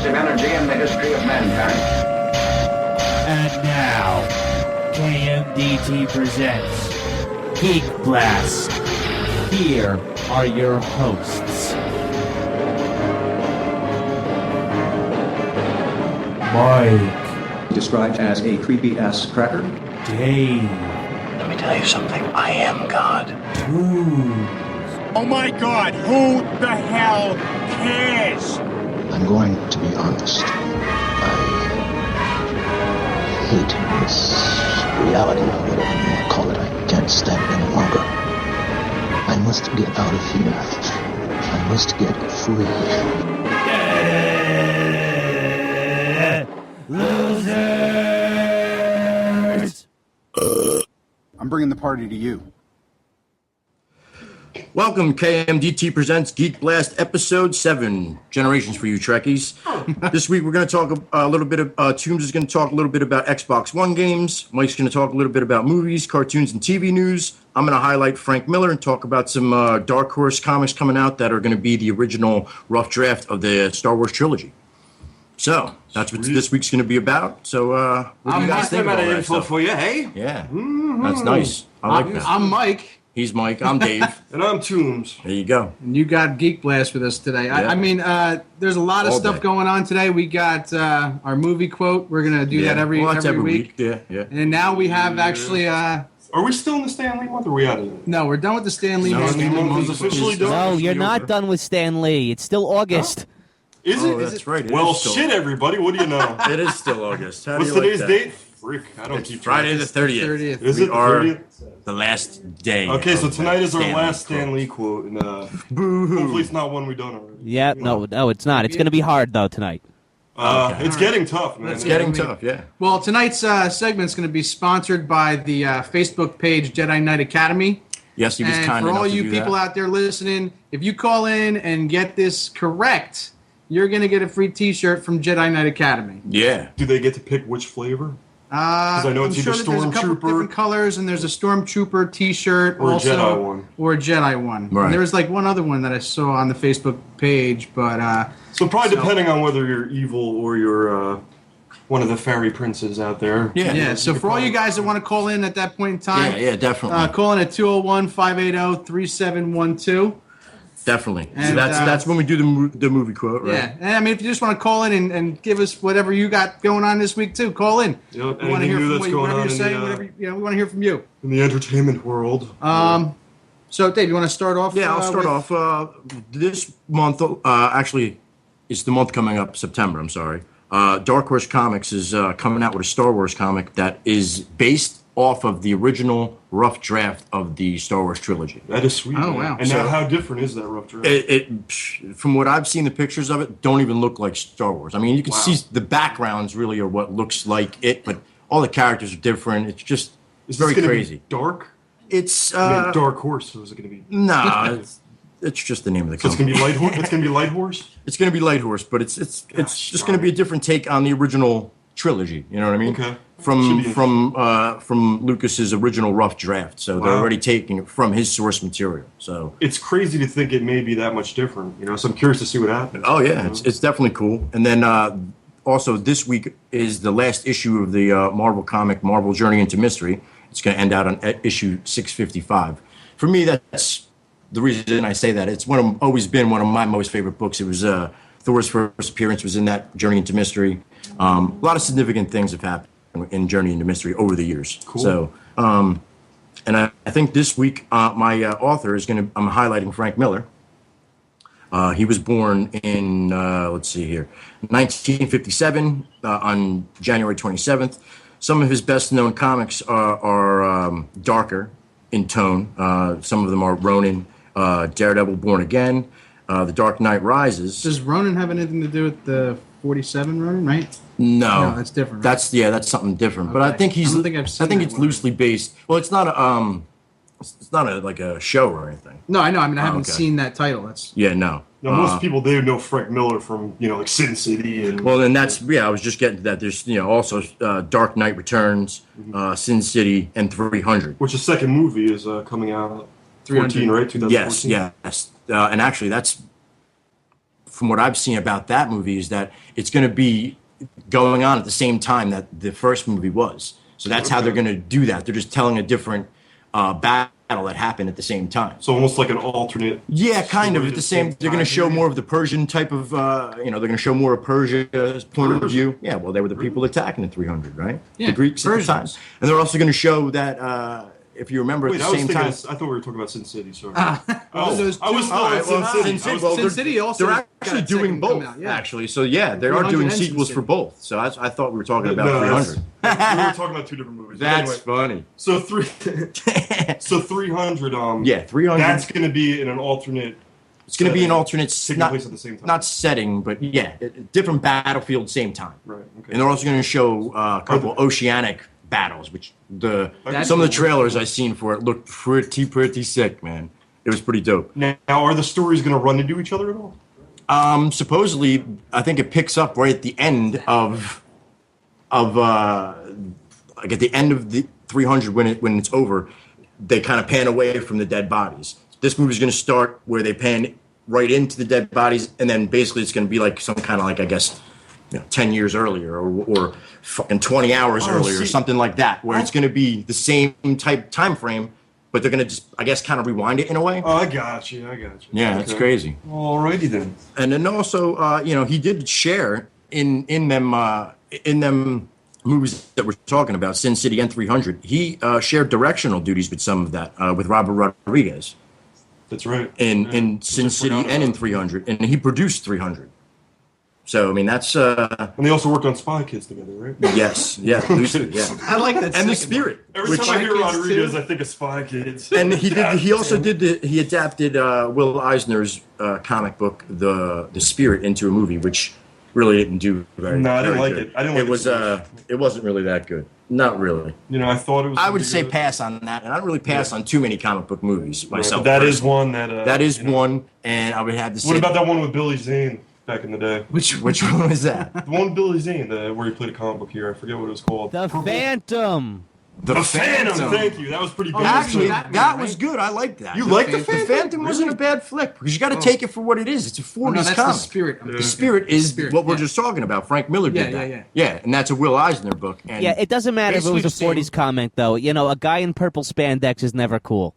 explosive energy in the history of mankind. And now, Kmdt presents Geek Blast. Here are your hosts. Mike. Described as a creepy-ass cracker. Dave. Let me tell you something. I am God. Toons. Oh my God, who the hell cares? I'm going to be honest. I hate this reality, whatever you want to call it. I can't stand it any longer. I must get out of here. I must get free. Losers! I'm bringing the party to you. Welcome, Kmdt presents Geek Blast Episode 7, Generations for You Trekkies. This week we're going to talk a little bit of, Toombs is going to talk a little bit about Xbox One games. Mike's going to talk a little bit about movies, cartoons, and TV news. I'm going to highlight Frank Miller and talk about some Dark Horse comics coming out that are going to be the original rough draft of the Star Wars trilogy. So, that's what this week's going to be about. So, what do you guys think about that info stuff? for you, hey? Yeah, that's nice. I like that. I'm Mike. He's Mike. I'm Dave. And I'm Toombs. There you go. And you got Geek Blast with us today. Yeah. I mean, there's a lot of All stuff day. going on today. We got our movie quote. We're going to do that every week. Yeah, yeah. And now we have actually... Are we still in the Stan Lee month, or are we out of it? no, we're done with the Stan Lee No, month. Stan Lee month is month officially is- done. No, you're not done with Stan Lee. It's still August. Is Oh, it? that's right. It Well, is still- shit, everybody. What do you know? It is still August. How do What's you like today's that? date? Frick, I don't It's keep Friday track. the 30th. 30th. Is We it the are 30th? the last day. Okay, so of tonight is our Stan Lee last Stan quote. Lee quote, and Boo-hoo. hopefully it's not one we've done already. Yeah, no, it's not. It's going to be hard, though, tonight. Okay. It's getting tough, man. It's getting tough, yeah. Well, tonight's segment's going to be sponsored by the Facebook page Jedi Knight Academy. Yes, he was And kind for enough all to you do people that. out there listening, if you call in and get this correct, you're going to get a free T-shirt from Jedi Knight Academy. Yeah. Do they get to pick which flavor? Because I know it's either that there's a couple Stormtrooper- different colors, and there's a Stormtrooper T-shirt Or a also, Jedi one. or a Jedi one. Right. And there was like one other one that I saw on the Facebook page, but So probably depending on whether you're evil or you're one of the fairy princes out there. Yeah. yeah. So for all you guys that want to call in at that point in time, Yeah, definitely. call in at 201-580-3712. Definitely. So And, that's when we do the movie quote, right? Yeah, and I mean, if you just want to call in and give us whatever you got going on this week too, call in. Yep, We want to hear anything new from that's what, going whatever on you're in saying. the, Whatever, we want to hear from you. in the entertainment world. So, Dave, you want to start off? Yeah, I'll start with- off. This month, actually, it's the month coming up, September, I'm sorry. Dark Horse Comics is coming out with a Star Wars comic that is based off of the original rough draft of the Star Wars trilogy. That is sweet. Oh, man. wow. And So- now, how different is that rough draft? From what I've seen, the pictures of it don't even look like Star Wars. I mean, you can see the backgrounds really are what looks like it, but all the characters are different. It's just Is very this gonna crazy. Be dark? It's I mean, Dark Horse. So is it going to be? nah, it's just the name of the So it's company. going to be Light Horse. It's going to be Light Horse. It's going to be Light Horse, but it's just going to be a different take on the original trilogy. You know what I mean? Okay. From Should be from Lucas's original rough draft. So they're Wow. already taking it from his source material. So It's crazy to think it may be that much different. You know, so I'm curious to see what happens. oh yeah, it's definitely cool. And then also this week is the last issue of the Marvel comic Marvel Journey into Mystery. It's going to end out on issue 655. For me, that's the reason I say that. It's always been one of my most favorite books. It was Thor's first appearance was in that Journey into Mystery. A lot of significant things have happened in Journey into Mystery over the years. Cool. So, and I think this week my author is I'm highlighting Frank Miller. He was born in, let's see here, 1957 on January 27th. Some of his best-known comics are darker in tone. Some of them are Ronin, Daredevil Born Again, The Dark Knight Rises. Does Ronin have anything to do with the 47 Ronin, right? No, No, that's different, right? That's something different. But I Okay. think I don't think I've seen that it's one. loosely based. Well, it's not like a show or anything. No, I know. I mean, I haven't okay. seen that title. That's Yeah, no. Now, most people, they know Frank Miller from, you know, like Sin City and... Well, then I was just getting to that. There's, also Dark Knight Returns, Sin City, and 300. Which the second movie is coming out 14, right? 2014? Yes. And actually, that's from what I've seen about that movie is that it's going to be going on at the same time that the first movie was. So that's how they're going to do that. They're just telling a different battle that happened at the same time. So almost like an alternate. Yeah, kind of. At the same, they're going to show more of the Persian type of, they're going to show more of Persia's point of view. Yeah, well, they were the people attacking the 300, right? Yeah, the Greeks Persians. at the time. And they're also going to show that, if you remember, at the same time. I thought we were talking about Sin City. Sorry. Well, those I was two- still All right, at Sin well, City. Sin City also they're got actually a doing second both, come out, yeah. actually. So, yeah, they are 300 doing and Sin sequels for City. both. So I thought we were talking about No, 300. we were talking about two different movies. But That's anyway, funny. so 300. Yeah, 300. That's going to be in an alternate. It's going to be an alternate, taking place at the same time. not setting, but yeah, different battlefield, same time. Right. Okay. And they're also going to show a couple oceanic battles, which some of the trailers I seen for it looked pretty sick, man. It was pretty dope. Now, are the stories going to run into each other at all? Supposedly, I think it picks up right at the end of like at the end of the 300 when it's over, they kind of pan away from the dead bodies. This movie's going to start where they pan right into the dead bodies, and then basically it's going to be like some kind of like, I guess, 10 years earlier or fucking 20 hours earlier or something like that, where it's going to be the same type time frame, but they're going to just, I guess, kind of rewind it in a way. Oh, I got you. Yeah, it's crazy. Alrighty then. And then also, he did share in them movies that we're talking about, Sin City and 300. He shared directional duties with some of that with Robert Rodriguez. That's right. In Sin City and in 300, and he produced 300. So I mean that's. And they also worked on Spy Kids together, right? Yes, loosely, yeah. I like that. And The Spirit. Every time I hear Rodriguez, I think of Spy Kids. And he also he adapted Will Eisner's comic book, The Spirit, into a movie, which really didn't do very. No, I didn't like good. it. I didn't like it. It wasn't really that good. Not really. I thought it was. I would say pass on that, and I don't really pass on too many comic book movies myself. Right, that is one that. That is one, and I would have to say. What about that one with Billy Zane back in the day? Which one was that? The one with Billy Zane, where he played a comic book here. I forget what it was called. The Phantom. The Phantom. Thank you. That was pretty good. Actually, that was good. I liked that. You liked the The Phantom? Phantom wasn't a bad flick because you got to take it for what it is. It's a 40s that's comic. The Spirit. The Spirit is what we're just talking about. Frank Miller did that. Yeah, and that's a Will Eisner book. And Yeah, it doesn't matter if it was a basically 40s comic, though. A guy in purple spandex is never cool.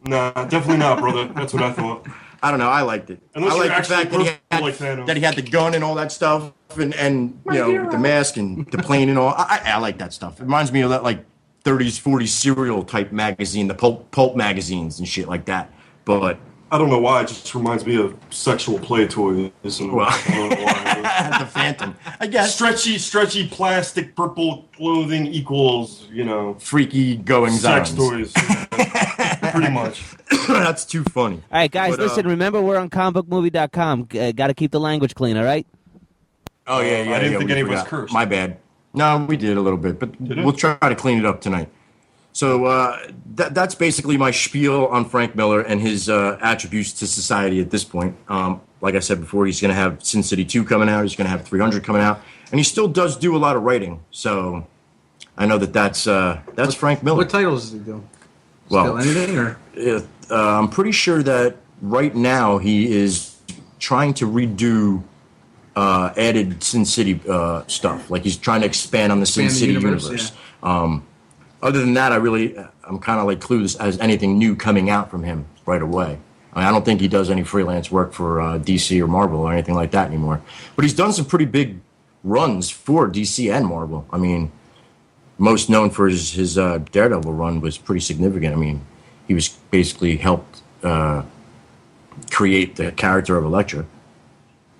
Nah, definitely not, brother. That's what I thought. I don't know. I liked it. Unless I you're liked the fact actually like that he had the gun and all that stuff, and with the mask and the plane and all. I like that stuff. It reminds me of that like 30s, 40s serial type magazine, the pulp magazines and shit like that. But I don't know why. It just reminds me of sexual play toys. Well, I don't know why. the Phantom, I guess. Stretchy plastic purple clothing equals, Freaky goings on. sex toys. Pretty much. That's too funny. All right, guys, But, listen, remember we're on comicbookmovie.com. Got to keep the language clean, all right? Oh, yeah. I didn't think we any of us forgot. cursed. My bad. No, we did a little bit, but we'll try to clean it up tonight. So that's basically my spiel on Frank Miller and his attributes to society at this point. Like I said before, he's going to have Sin City 2 coming out. He's going to have 300 coming out. And he still does do a lot of writing. So I know that's Frank Miller. What titles does he do? Well, Still anything? Or? I'm pretty sure that right now he is trying to redo added Sin City stuff. Like he's trying to expand on the Sin City universe. Yeah. Other than that, I'm kind of like clueless as anything new coming out from him right away. I don't think he does any freelance work for DC or Marvel or anything like that anymore. But he's done some pretty big runs for DC and Marvel. I mean, most known for his Daredevil run was pretty significant. I mean, he was basically helped create the character of Elektra.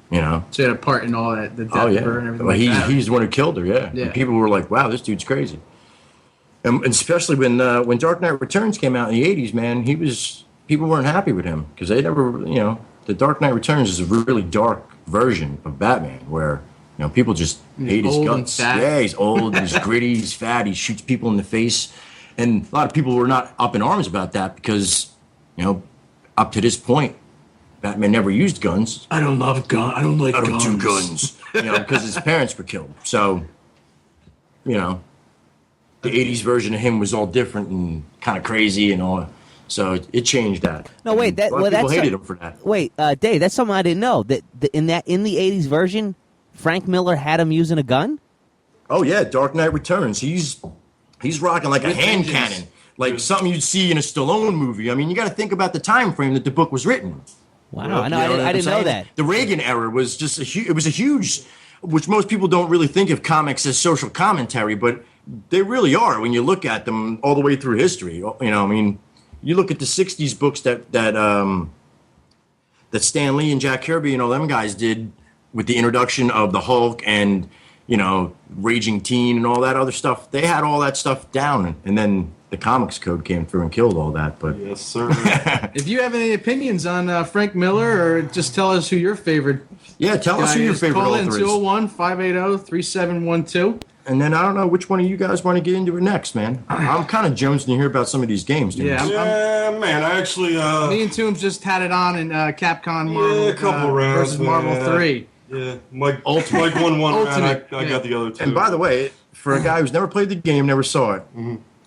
So he had a part in all that, the death oh, yeah. of her and everything Well, like that. he's the one who killed her, yeah. Yeah. And people were like, wow, this dude's crazy. And especially when Dark Knight Returns came out in the 80s, man, people weren't happy with him because they never, the Dark Knight Returns is a really dark version of Batman where, people just hate his guts. Yeah, he's old, he's gritty, he's fat, he shoots people in the face. And a lot of people were not up in arms about that because, up to this point, Batman never used guns. I don't love guns. I don't like I guns. don't do guns. Because his parents were killed. So, the 80s version of him was all different and kind of crazy and all So it changed that. No, wait, And a lot of people that's hated him for that. Wait, Dave, that's something I didn't know. That in the '80s version, Frank Miller had him using a gun. Oh yeah, Dark Knight Returns. He's rocking like a hand vengeance. cannon, like something you'd see in a Stallone movie. I mean, you got to think about the time frame that the book was written. Wow, I know, You what I I'm didn't know saying? that. The Reagan era was just it was a huge, which most people don't really think of comics as social commentary, but they really are when you look at them all the way through history. You know, I mean, you look at the '60s books that Stan Lee and Jack Kirby and all them guys did with the introduction of the Hulk and, you know, Raging Teen and all that other stuff. They had all that stuff down, and then the Comics Code came through and killed all that. But Yes, sir. If you have any opinions on Frank Miller, or just tell us who your favorite yeah, tell us guy who your is, favorite call in author is. 201-580-3712. And then I don't know which one of you guys want to get into it next, man. I'm kind of jonesing to hear about some of these games, dude. Yeah, Yeah, man, I actually Me and Toombs just had it on in Capcom Marvel a couple rounds versus Marvel man. 3. Yeah, Mike won one round. Ultimate, I got the other two. And by the way, for a guy who's never played the game, never saw it,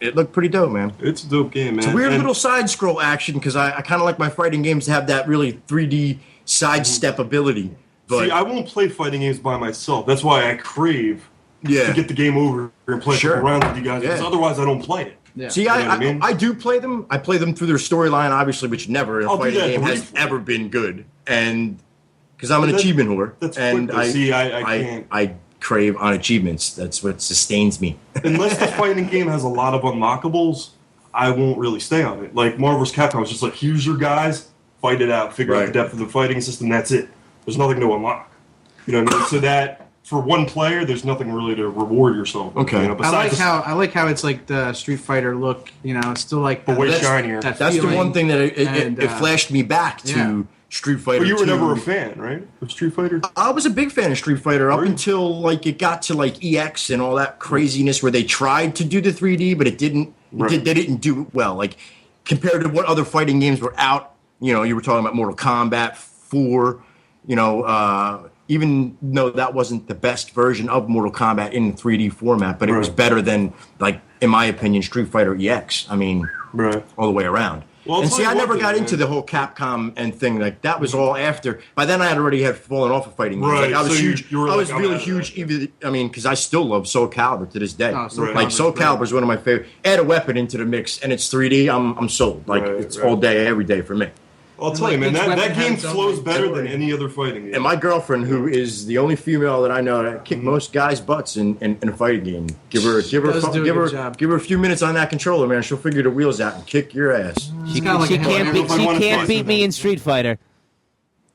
it looked pretty dope, man. It's a dope game, man. It's a weird And- little side-scroll action because I kind of like my fighting games to have that really 3D sidestep ability. But See, I won't play fighting games by myself. That's why I crave yeah. to get the game over and play a Sure. couple rounds with you guys. Because Yeah. otherwise, I don't play it. Yeah. See, You know what I mean? I do play them. I play them through their storyline, obviously, which never in a I'll do fighting that game has briefly. ever been good. And because I'm an That- achievement whore, that's and quick, though. See, I can't. I crave on achievements. That's what sustains me. Unless the fighting game has a lot of unlockables, I won't really stay on it. Like Marvel vs. Capcom was just like, here's your guys, fight it out, figure out the Right. depth of the fighting system, that's it. There's nothing to unlock. You know what I mean? So that, for one player, there's nothing really to reward yourself with, Okay. You know, I besides like how it's like the Street Fighter look. You know, it's still like But way that's- shinier. that That's the feeling. one thing that And, it flashed me back to yeah. Street Fighter. But you were 2. never a fan, right? Of Street Fighter? I was a big fan of Street Fighter up Were you? until like it got to like EX and all that craziness where they tried to do the 3D, but it didn't. Right. They didn't do it well. Like compared to what other fighting games were out. You know, you were talking about Mortal Kombat 4. You know, even though that wasn't the best version of Mortal Kombat in 3D format, but it was Right. better than, like, in my opinion, Street Fighter EX. I mean, Right. all the way around. Well, I'll and tell see, you I one never thing, got man. into the whole Capcom and thing. Like that was all after. By then, I had already had fallen off of fighting games. Right, Like, I was so you- huge. you were I was like, I'm really out of huge. that. Even I mean, because I still love Soul Calibur to this day. Oh, Soul Right. Like Calibur's Soul great. Calibur is one of my favorite. Add a weapon into the mix, and it's 3D. I'm sold. Like Right, it's right. all day, every day for me. I'll tell you, man, each that weapon game has its own flows like, better story. than any other fighting game. And my girlfriend, who is the only female that I know that kick most guys' butts in a fighting game, give her does do a good job. give her a few minutes on that controller, man. She'll figure the wheels out and kick your ass. She, kinda like she a can't hammer. beat. If I She wanna can't fight beat me something. in Street Fighter.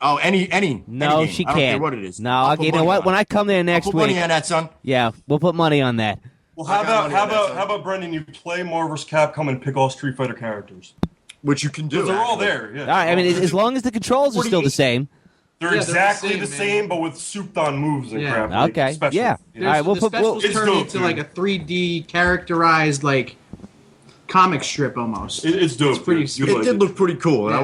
Oh, any No, game. she I don't care can't. what it is. No, I'll okay. put You know money what? on When it. I come there I'll next put money week, on that, son. yeah, we'll put money on that. Well, I got money on that, son. how about Brendan? You play Marvel vs. Capcom and pick all Street Fighter characters. Which you can do. Because they're all actually. there. Yeah. All right. I mean, as long as the controls are still the same. They're Yeah, exactly they're the the same, same, but with souped-on moves and Yeah. crap. like Okay. specials. Yeah. You know? All right. We'll the put. specials It's turn dope, into dude. like a 3D characterized like comic strip almost. It's dope. It's pretty dude. sweet. You'd It like did look pretty cool, and Yeah.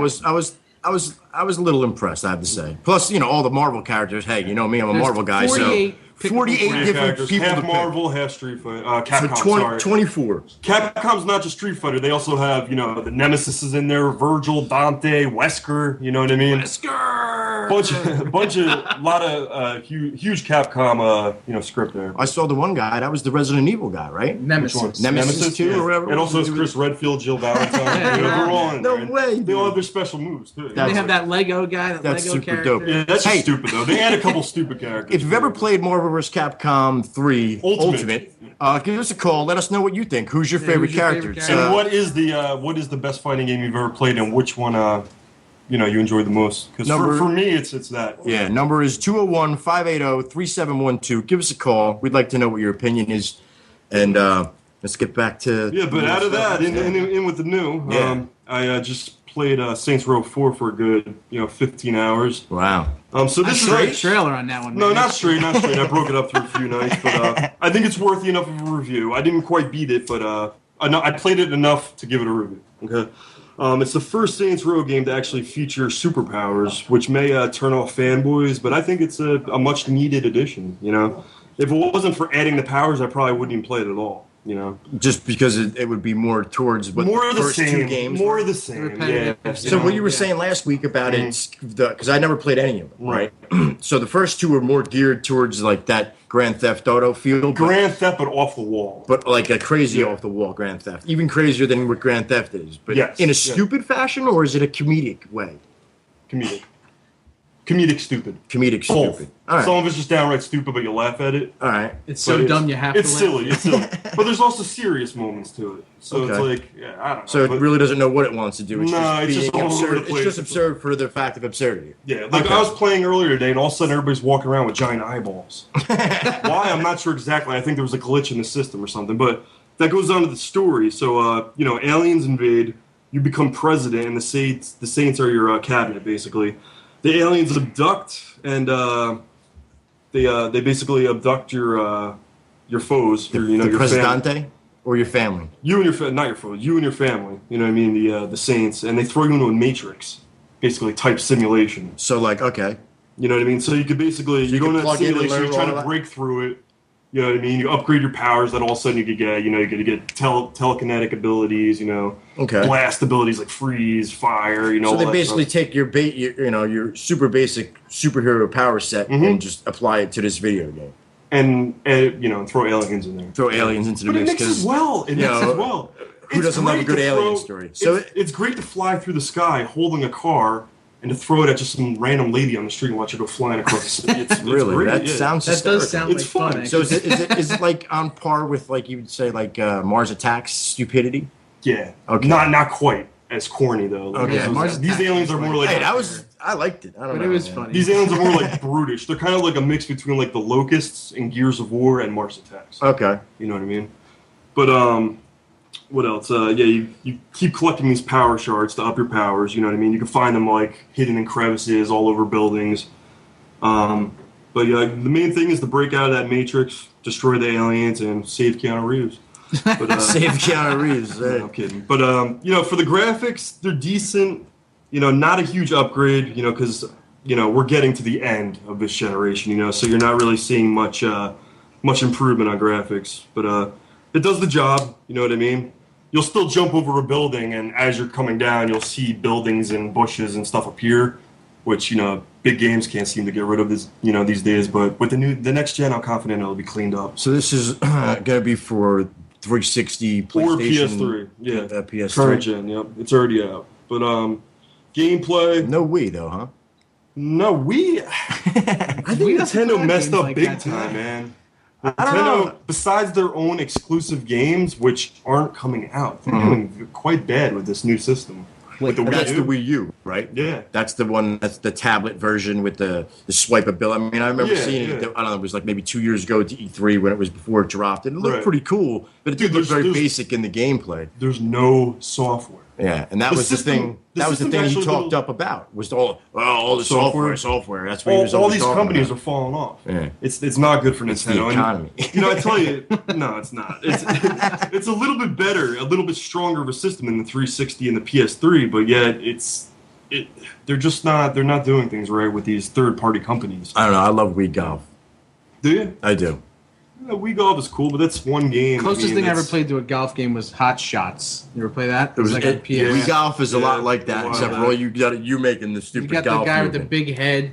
I was a little impressed, I have to say. Plus, you know, all the Marvel characters. Hey, you know me, I'm a There's Marvel guy, 48 so 48 pickable different characters, people half to pick. Marvel, half Street Fighter. So Capcom, 20, sorry. 24. Capcom's not just Street Fighter. They also have, you know, the Nemesis is in there, Virgil, Dante, Wesker. You know what I mean? Lot of huge Capcom, you know, script there. I saw the one guy. That was the Resident Evil guy, right? Nemesis. Nemesis 2 yeah. or whatever. It also has Chris Redfield, Jill Valentine. You know, they're all in No there. way, They all dude. have their special moves too. That's- They have that Lego guy, that That's Lego super character. dope. Yeah, that's just Hey. stupid though. They had a couple stupid characters. If you've ever played Marvel vs. Capcom 3 Ultimate. give us a call. Let us know what you think. Who's your favorite who's your character? favorite It's, character? And what is the best fighting game you've ever played, and which one you know you enjoy the most? Because Number- for me, it's that. Yeah, number is 201-580-3712. Give us a call. We'd like to know what your opinion is. And let's get back to... Yeah, but out of that, in with the new, Yeah. I just played Saints Row 4 for a good 15 hours. Wow. So this I is saw a trailer on that one. No, man. not straight. I broke it up through a few nights, but I think it's worthy enough of a review. I didn't quite beat it, but I played it enough to give it a review. Okay. It's the first Saints Row game to actually feature superpowers, which may turn off fanboys, but I think it's a much needed addition. You know, if it wasn't for adding the powers, I probably wouldn't even play it at all. You know, Just because it would be more towards what more the of the first same, two games more were. of the same. Repetitive. Yeah. So what you were saying last week about it, because I never played any of them, right? So the first two were more geared towards like that Grand Theft Auto feel, Grand Theft, but off the wall. but like a crazy off the wall Grand Theft, even crazier than what Grand Theft is. But in a stupid fashion, or is it a comedic way? Comedic stupid. Comedic Both. stupid. All right. Some of it's just downright stupid, but you laugh at it. All right. It's so dumb you have to It's laugh. silly. It's silly. But there's also serious moments to it. So it's Okay. like, I don't know. So but- it really doesn't know what it wants to do. It's No, just it's being just all over absurd. the place. It's just absurd for the fact of absurdity. Yeah, like Okay. I was playing earlier today, and all of a sudden everybody's walking around with giant eyeballs. Why? I'm not sure exactly. I think there was a glitch in the system or something. But that goes on to the story. So, aliens invade. You become president, and the Saints are your cabinet, basically. The aliens abduct, and they basically abduct your foes. The your Presidente family. or your family. You and your not your foes. You and your family. You know what I mean? The Saints, and they throw you into a matrix, basically type simulation. So like, okay. You know what I mean? So you could basically you go can into that plug in and simulation, learn you're trying all to that? break through it. You know what I mean? You upgrade your powers, that all of a sudden you could get, you could get telekinetic abilities, Okay. blast abilities like freeze, fire, So all they that basically stuff. take your super basic superhero power set and just apply it to this video game. and throw aliens in there. Throw aliens into the But it mix. mixes well. It mixes well. Who It's doesn't love a great good to alien throw- story? So it's great to fly through the sky holding a car and to throw it at just some random lady on the street and watch her go flying across the city. It's really, great, that yeah. sounds That does hysterical. sound It's like fun. fun. So actually. is it like on par with like you would say like Mars Attacks stupidity? Yeah. Okay. Not quite as corny though. Okay. These- Mars these Attacks aliens was are more like- like. Hey, I liked it. I don't But know. it was man. funny. These aliens are more like brutish. They're kind of like a mix between like the Locusts and Gears of War and Mars Attacks. Okay. You know what I mean? But what else? You keep collecting these power shards to up your powers. You know what I mean? You can find them like hidden in crevices all over buildings. But yeah, the main thing is to break out of that matrix, destroy the aliens, and save Keanu Reeves. But, Save Keanu Reeves. no, I'm kidding. But for the graphics, they're decent. Not a huge upgrade. Because we're getting to the end of this generation. So you're not really seeing much improvement on graphics. But it does the job. You know what I mean? You'll still jump over a building, and as you're coming down, you'll see buildings and bushes and stuff appear, which big games can't seem to get rid of these days. But with the next gen, I'm confident it'll be cleaned up. So this is gonna be for 360 PlayStation Or PS3, yeah. PS3. Current gen, yep, it's already out. But gameplay, No Wii though, huh? no, I think doesn't Nintendo have messed games up like big that, do time, they? man. don't Nintendo, know. besides their own exclusive games, which aren't coming out, they're doing quite bad with this new system. With the That's Wii the U. Wii U, right? Yeah. That's the one. That's the tablet version with the swipeability. I mean, I remember Yeah, seeing it. yeah. I don't know. It was like maybe 2 years ago to E3 when it was before it dropped. And it looked Right. pretty cool, but it did Dude, look very there's- basic in the gameplay. There's no software. Yeah, and that The was system- the thing. the That was the system's thing he actually talked little- up about. Was all the software. That's what he was All always these talking companies about. are falling off. Yeah. It's not good for It's the Nintendo. And, economy. I tell you, no, it's not. It's a little bit better, a little bit stronger of a system than the 360 and the PS3, but yet they're not doing things right with these third-party companies. I don't know. I love Wii Golf. Do you? I do. Wii Golf is cool, but that's one game. Closest thing I ever that's- played to a golf game was Hot Shots. You ever play that? It was like a PS. Wii Golf is a lot Yeah, like that, a lot except of for all that. you making the You stupid got the golf guy with the movement. big head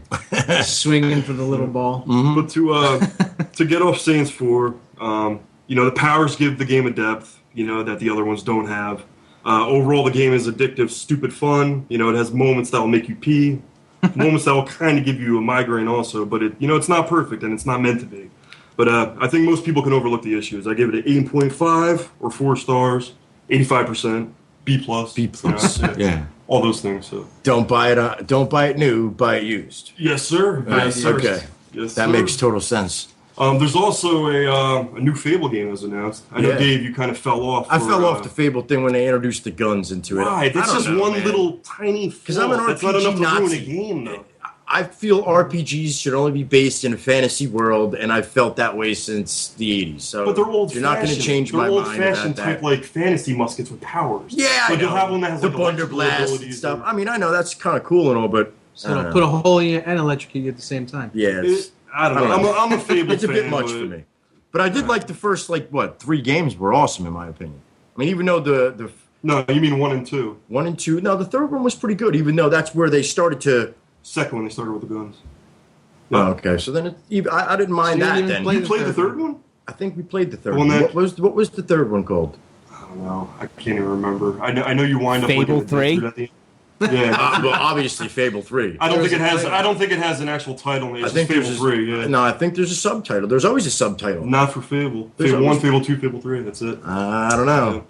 swinging for the little ball. But to get off Saints 4, the powers give the game a depth, that the other ones don't have. Overall, the game is addictive, stupid fun. It has moments that will make you pee, moments that will kind of give you a migraine also. But it's not perfect and it's not meant to be. But I think most people can overlook the issues. I give it an 8.5 or 4 stars, 85%, B plus. B plus. Yeah. All those things. So. Don't buy it new, buy it used. Yes, sir. Yes, sir. Okay. Yes, That sir. makes total sense. There's also a new Fable game was announced. I know, Yeah. Dave, you kind of fell off. I fell off the Fable thing when they introduced the guns into it. Right, that's I don't just know, one man. little tiny flaw. 'Cause I'm an That's not enough RPG to ruin a Nazi. game, though. I feel RPGs should only be based in a fantasy world, and I've felt that way since the 80s. So But they're old-fashioned. you're not going to change my They're mind old-fashioned about type, that. like fantasy muskets with powers. Yeah, I like you'll know. have one that has the like Thunder electrical Blast and abilities stuff. or- I mean, I know that's kind of cool and all, but So it'll put a hole in you and electrocute you at the same time. yeah, it's, I don't know. I'm a Fable it's a bit fan, much but for me. But I did like the first, 3 games were awesome, in my opinion. I mean, even though the No, you mean 1 and 2. 1 and 2, no, the third one was pretty good, even though that's where they started to... Second one, they started with the guns. Yeah. Oh, okay, so then I didn't mind that then. You played the third one? I think we played the third one. What was the third one called? I don't know. I can't even remember. I know you wind up Fable like 3? at the end. Yeah. Well, obviously Fable 3. I don't think it has an actual title. It's just Fable 3. Yeah. No, I think there's a subtitle. There's always a subtitle. Not for Fable. Fable 1, Fable 2, Fable 3. That's it. I don't know. Yeah.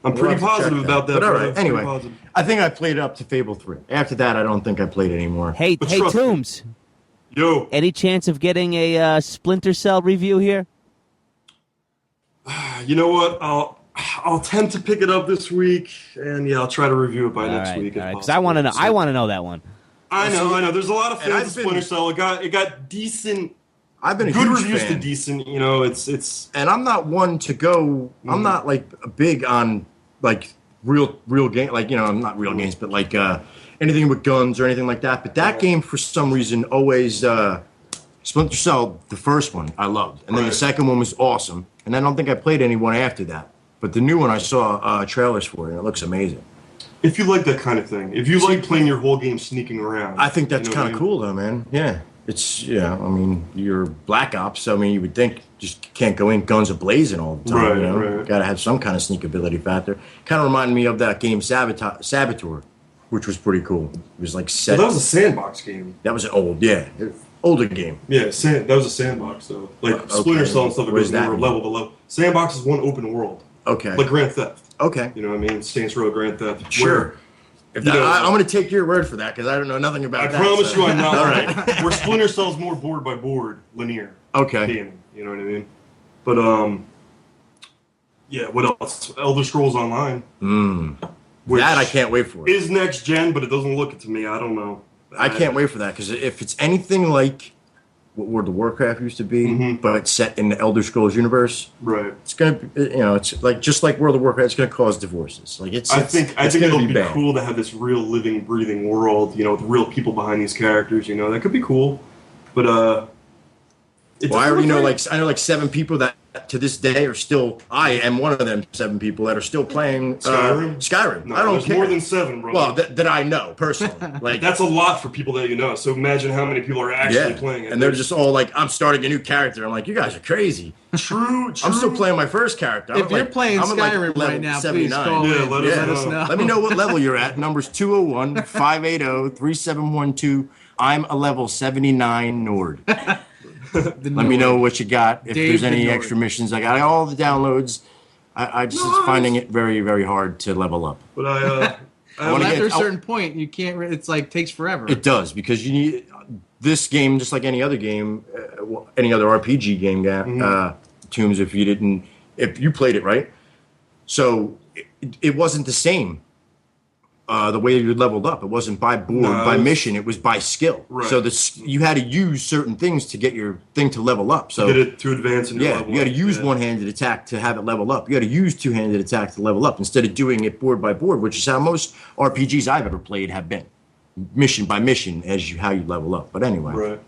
I'm pretty positive about that. But all right. Anyway, I think I played up to Fable 3. After that, I don't think I played anymore. Hey, Toombs. Yo. Any chance of getting a Splinter Cell review here? You know what? I'll tend to pick it up this week, and I'll try to review it by next week. Because I want to know. I want to know that one. I know. There's a lot of fans of Splinter Cell. It got decent. I've been a good huge reviews fan. to decent. It's. And I'm not one to go. I'm not big on real game. Not real games, but anything with guns or anything like that. But that game, for some reason, always Splinter Cell, the first one, I loved, and then the second one was awesome. And I don't think I played anyone after that. But the new one, I saw trailers for it, and it looks amazing. If you like that kind of thing, if you like playing your whole game sneaking around, I think that's kind of cool, though, man. Yeah, it's I mean, you're Black Ops, so I mean, you would think just can't go in guns a-blazing all the time. Right. Got to have some kind of sneakability factor. Kind of reminded me of that game Saboteur, which was pretty cool. It was like set. Well, that was a sandbox game. That was an older game. Yeah, that was a sandbox, though. Splinter Cell and stuff. It goes from level to level. Sandbox is one open world. Okay. Like Grand Theft. Okay. You know what I mean? Saints Row, Grand Theft. Sure. I'm going to take your word for that because I don't know nothing about that. I promise you I'm not. All right. Where Splinter Cell's more board by board, linear. Okay. Gaming. You know what I mean? But, what else? Elder Scrolls Online. That I can't wait for. Is next gen, but it doesn't look it to me. I don't know. I can't wait for that because if it's anything like what World of Warcraft used to be, but it's set in the Elder Scrolls universe, right? It's gonna, it's just like World of Warcraft. It's gonna cause divorces. I think it'll be cool to have this real living, breathing world, with real people behind these characters. That could be cool, but I already know I know 7 people that to this day are still. I am one of them 7 people that are still playing Skyrim. No, I don't care. More than 7, bro. Well, that I know personally. That's a lot for people that you know. So imagine how many people are actually playing it. And they're just all I'm starting a new character. I'm like, you guys are crazy. True. I'm still playing my first character. If you're playing Skyrim right now, please call in. Let us know. Let me know what level you're at. Number's 201-580-3712. I'm a level 79 Nord. Let me know what you got. If there's any extra missions, I got all the downloads. I just finding it very, very hard to level up. But after a certain point, you can't. It's takes forever. It does because you need this game, just like any other game, any other RPG game. Tombs, if you played it right, so it wasn't the same. The way you leveled up, it wasn't by board, by mission. It was by skill. Right. So you had to use certain things to get your thing to level up. So get it to advance in your level. You got to use one-handed attack to have it level up. You got to use two-handed attack to level up instead of doing it board by board, which is how most RPGs I've ever played have been, mission by mission how you level up. But anyway,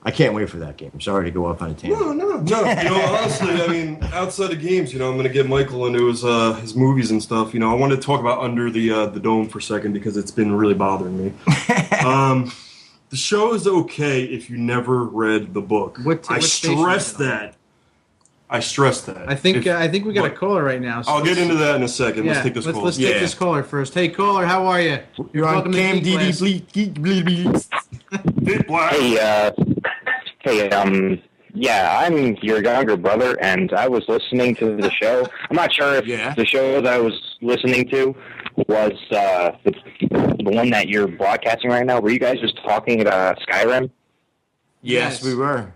I can't wait for that game. I'm sorry to go off on a tangent. No. Honestly, I mean, outside of games, I'm going to get Michael into his movies and stuff. I wanted to talk about Under the Dome for a second because it's been really bothering me. The show is okay if you never read the book. I stress that. I think we got a caller right now. So I'll get into that in a second. Let's take this caller. Let's take this caller first. Hey, caller, how are you? You're on Kmdt. Hey, I'm your younger brother, and I was listening to the show. I'm not sure if the show that I was listening to was the one that you're broadcasting right now. Were you guys just talking about Skyrim? Yes, we were.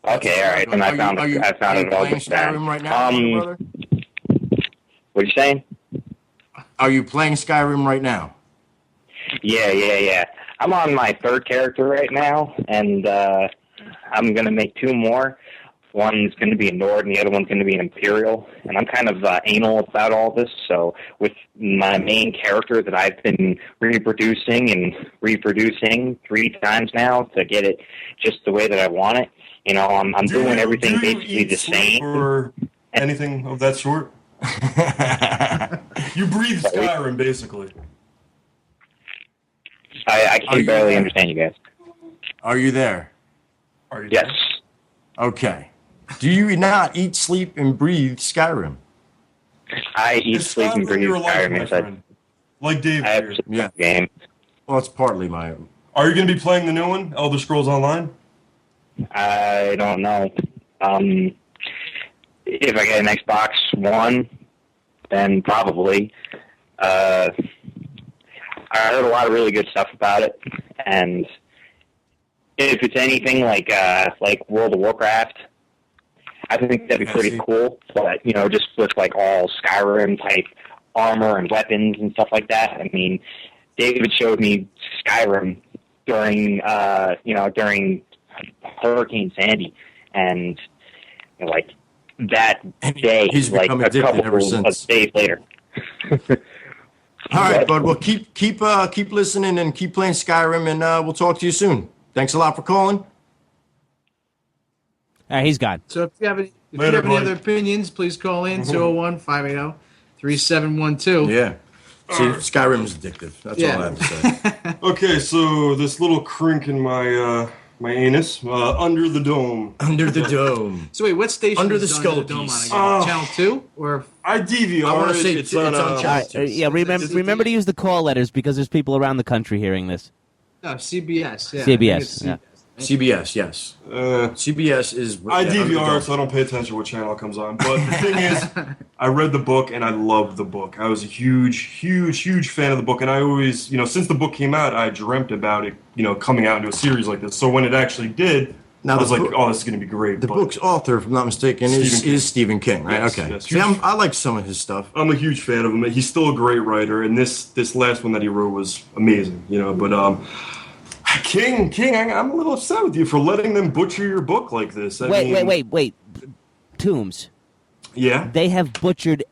Okay, all right. And I found it all just Skyrim right now, brother? What are you saying? Are you playing Skyrim right now? Yeah. I'm on my 3rd character right now, and I'm going to make 2 more. one's going to be a Nord and the other one's going to be an Imperial. And I'm kind of anal about all this. So with my main character that I've been reproducing 3 times now to get it just the way that I want it, I'm doing everything basically the same. Or anything of that sort? You breathe Skyrim, basically. I can barely understand you guys. Are you there? Yes. Okay. Do you not eat, sleep, and breathe Skyrim? I eat, sleep, and breathe Skyrim. My friend. Like Dave here. Yeah. Game. Well, it's partly my... Are you going to be playing the new one, Elder Scrolls Online? I don't know. If I get an Xbox One, then probably. I heard a lot of really good stuff about it, and if it's anything like World of Warcraft, I think that'd be pretty cool. But just with like all Skyrim type armor and weapons and stuff like that. I mean, David showed me Skyrim during Hurricane Sandy, and like that day, he's like become a addicted couple ever since. of days later. All right, bud. Well, keep listening and keep playing Skyrim, and we'll talk to you soon. Thanks a lot for calling. All right, he's gone. So if you have any other opinions, please call in 201-580-3712. Yeah. See, Skyrim is addictive. That's all I have to say. Okay, so this little crink in my anus, Under the Dome. Under the Dome. So wait, what station Under is the Under skull the Dome piece. on again? Channel 2? Or I DVR. I want to say it's on All channel. right, yeah, remember to use the call letters because there's people around the country hearing this. no, CBS. Yeah, CBS, yeah. CBS, yes. CBS is... I Under the DVR, Dome. so I don't pay attention to what channel it comes on. But the thing is, I read the book, and I loved the book. I was a huge fan of the book, and I always, since the book came out, I dreamt about it, coming out into a series like this. So when it actually did, Now, I was like, book- oh, this is going to be great. The book's author, if I'm not mistaken, is Stephen King, right? Yes, Okay. yes. See, I like some of his stuff. I'm a huge fan of him. He's still a great writer, and this last one that he wrote was amazing, But King, I'm a little upset with you for letting them butcher your book like this. Wait. Tombs. Yeah. They have butchered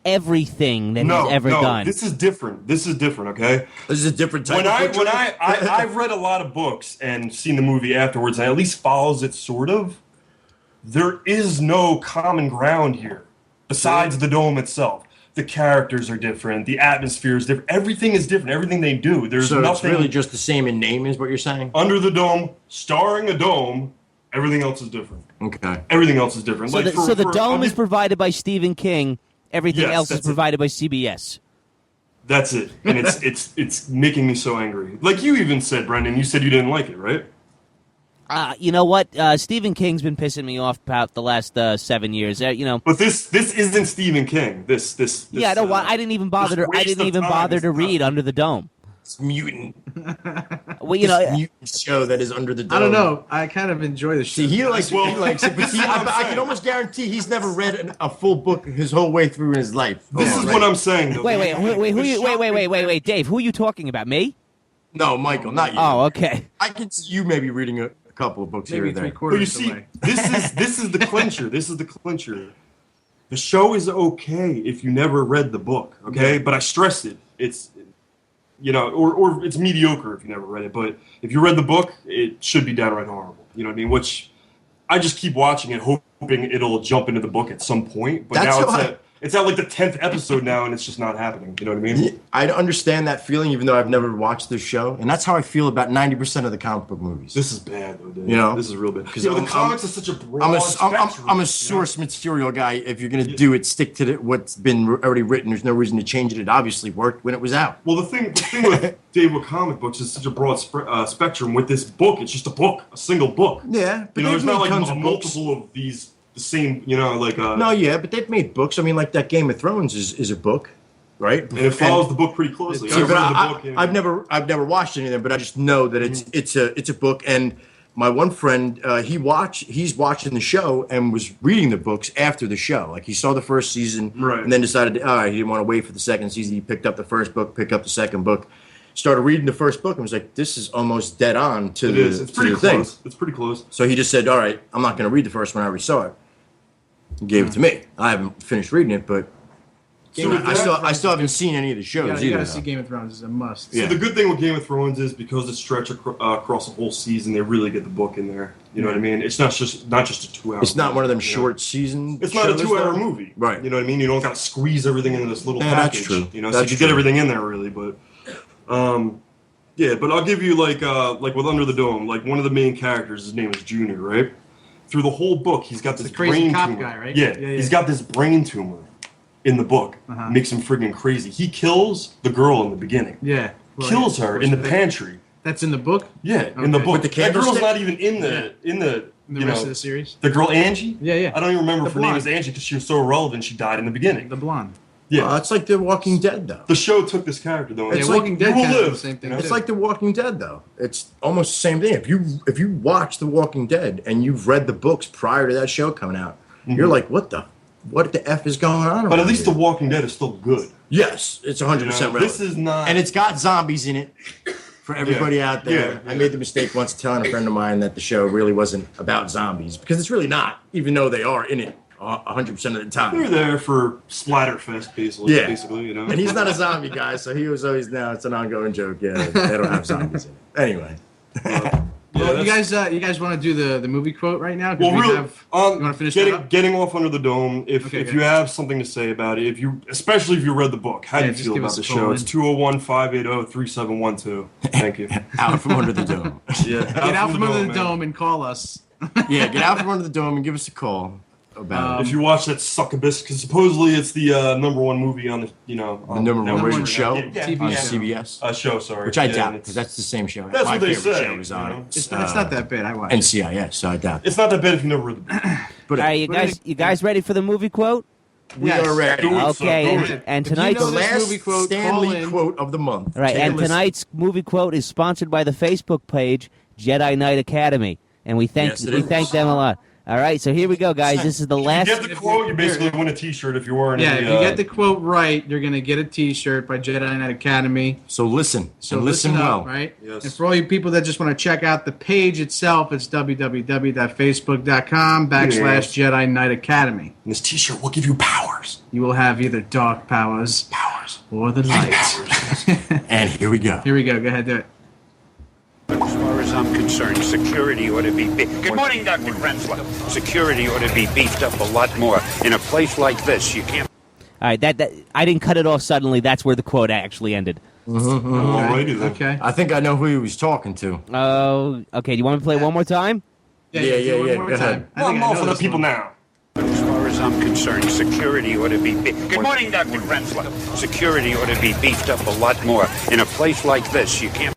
everything that he's ever done. This is different. Okay. This is a different type of When I've read a lot of books and seen the movie afterwards, and at least follows it sort of. There is no common ground here besides the dome itself. The characters are different. The atmosphere is different. Everything is different. Everything they do. There's So nothing. it's really just the same in name, is what you're saying? Under the Dome, starring a dome. Everything else is different. Okay. Everything else is different. So the dome is provided by Stephen King. Everything else is provided by CBS. That's it, and it's making me so angry. Like you even said, Brendan. You said you didn't like it, right? You know what? Stephen King's been pissing me off about the last 7 years. But this isn't Stephen King. This yeah, I don't want. I didn't even bother to read Under the Dome. It's mutant. Well, mutant show that is Under the Dome. I don't know. I kind of enjoy the show. See, he likes it, but see, I can almost guarantee he's never read a full book his whole way through in his life. This is what I'm saying. Though. Wait, Dave, who are you talking about? Me? No, Michael, not you. Oh, okay. I can see you maybe reading a couple of books here or there. But you see, this is the clincher. This is the clincher. The show is okay if you never read the book, okay? But I stress it. It's or it's mediocre if you never read it. But if you read the book, it should be downright horrible. You know what I mean? Which I just keep watching it, hoping it'll jump into the book at some point. But now it's at like the 10th episode now, and it's just not happening. You know what I mean? I understand that feeling, even though I've never watched this show, and that's how I feel about 90% of the comic book movies. This is bad, though, dude. This is real bad. Because the comics is such a broad spectrum. I'm a source material guy. If you're going to do it, stick to what's been already written. There's no reason to change it. It obviously worked when it was out. Well, the thing with Dave, with comic books is such a broad spectrum. With this book, it's just a single book. Yeah, but there's not like tons multiple of these. The same, No, yeah, but they've made books. I mean, like that Game of Thrones is a book, right? And it follows the book pretty closely. I've never watched any of them, but I just know that it's a book. And my one friend, he's watching the show and was reading the books after the show. Like he saw the first season, and then decided, he didn't want to wait for the second season. He picked up the first book, picked up the second book, started reading the first book and was like, this is almost dead on to It is. It's pretty thing. close. It's pretty close. So he just said, all right, I'm not going to read the first one. I already saw it. He gave it to me. I haven't finished reading it, but I still haven't seen any of the shows either. You gotta see Game of Thrones. It's a must. So the good thing with Game of Thrones is because it's stretched across a whole season, they really get the book in there. You know what I mean? It's not just a 2 hour. It's not one of them short season. It's not a shows, 2 hour though? movie, Right? You know what I mean? You don't got to squeeze everything into this little package. That's true. You know, That's so you true. get everything in there really, but. Yeah, but I'll give you like with Under the Dome, like one of the main characters, his name is Junior, right? Through the whole book, he's got this crazy brain cop tumor. guy, right? Yeah, Yeah, he's got this brain tumor in the book. Makes him friggin' crazy. He kills the girl in the beginning. Yeah. Well, Kills her in the they- pantry. That's in the book? Yeah, in the Okay. book. With the That girl's candlestick? not even in the In the rest of the series? The girl Angie? Yeah. I don't even remember The if her name blonde. was Angie because she was so irrelevant. She died in the beginning. The blonde. Yeah, It's like The Walking Dead, though. the show took this character though. and It's like, Walking Dead you will kind of live. the same thing. you know? It's like The Walking Dead, though. It's almost the same thing. If you watch The Walking Dead and you've read the books prior to that show coming out, you're like, what the F is going on? But at around least here? The Walking Dead is still good. Yes, it's 100% You know, relevant. this is not. And it's got zombies in it for everybody out there. Yeah. I made the mistake once telling a friend of mine that the show really wasn't about zombies because it's really not, even though they are in it 100% of the They're time. there for Splatterfest, basically. Yeah. Basically, you know. And he's not a zombie guy, so he was always, no, it's an ongoing joke. Yeah, they don't have zombies in it. Anyway. Well, you guys want to do the movie quote right now? 'Cause Well, we really, have, you want to finish that up? getting off Under the Dome. If Okay, you have something to say about it, especially if you read the book, how do you just feel give about us the a show? call It's 201-580-3712. Thank you. Out from under the dome. Yeah, Get out from under the man. dome and call us. Yeah, get out from under the dome and give us a call about it. If you watch that succubus, because supposedly it's the number one movie on the The number one Number rated one show TV on show. CBS. show, sorry. Which I Yeah, doubt, and because that's the same show. That's My what they favorite say, show is you on know? it. It's not that bad. I watched it. NCIS, so I doubt it. It's not that bad if you never read the book. But All right, you guys ready for the movie quote? we Yes. are ready. Do it, Okay, son. and, Do it. and If you tonight's know The this last movie quote, Stan call Lee in. quote of the month. right, Take a and listen. tonight's movie quote is sponsored by the Facebook page Jedi Knight Academy, and we thank Yes, it is. them a lot. All right, so here we go, guys. This is the If last. you get the quote, you basically win a T-shirt if you weren't. Yeah, in if you get the quote right, you're gonna get a T-shirt by Jedi Knight Academy. So listen. So and listen up, well. right? Yes. And for all you people that just want to check out the page itself, it's www.facebook.com/Jedi Knight Academy. And this T-shirt will give you powers. You will have either dark powers, or the light. And here we go. Here we go. Go ahead, do it. As far as I'm concerned, security ought to be Good morning, Dr. Krensler. Security ought to be beefed up a lot more. In a place like this, you can't... All right, that I didn't cut it off suddenly. That's where the quote actually ended. Alrighty then. Okay. I think I know who he was talking to. Oh, okay. Do you want me to play it one more time? Yeah, do it one yeah, more go time. ahead. I think I'm I off know on the this people one. now. As far as I'm concerned, security ought to be Good morning, Dr. Krensler. Security ought to be beefed up a lot more. In a place like this, you can't...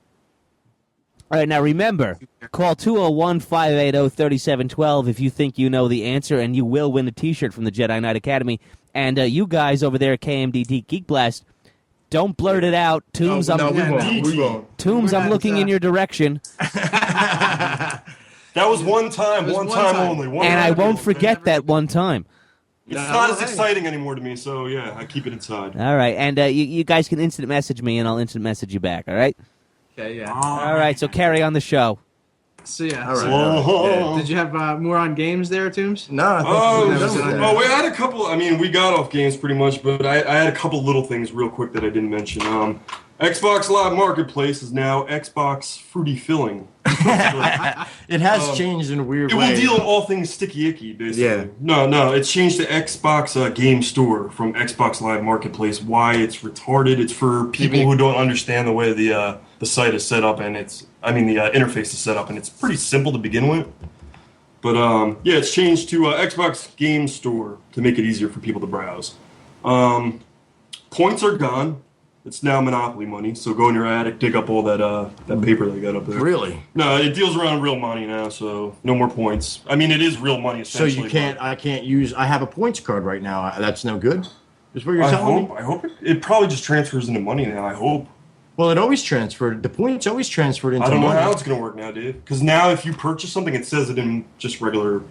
All right, now remember, call 201-580-3712 if you think you know the answer, and you will win a T-shirt from the Jedi Knight Academy. And you guys over there at Kmdt Geek Blast, don't blurt it out. Tombs, No, we Yeah, won't. We won't. Tombs, We're I'm not, looking in your direction, That was one time, one time only. One and I time. won't forget that one time. It's not as exciting anymore to me, so yeah, I keep it inside. All right, and you guys can instant message me, and I'll instant message you back, all right? Okay, yeah. All right, so carry on the show. So yeah. All right. Oh, Did you have more on games there, Tombs? No, I think Oh, we're done with that. we had a couple. I mean, we got off games pretty much, but I had a couple little things real quick that I didn't mention. Xbox Live Marketplace is now Xbox Fruity Filling. It has changed in a weird It way. will deal in all things sticky icky, basically. Yeah. No, it's changed to Xbox Game Store from Xbox Live Marketplace. Why it's retarded? It's for people who don't understand the way the site is set up, and the interface is set up, and it's pretty simple to begin with. But yeah, it's changed to Xbox Game Store to make it easier for people to browse. Points are gone. It's now Monopoly money. So go in your attic, dig up all that paper they got up there. Really? No, it deals around real money now, so no more points. I mean, it is real money So essentially. you can't. I can't use. I have a points card right now. That's no good. Is what you're I telling me? hope it probably just transfers into money now. I hope. Well, it always transferred. The points always transferred into I don't know money. how it's going to work now, Dave. Because now if you purchase something, it says it in just regular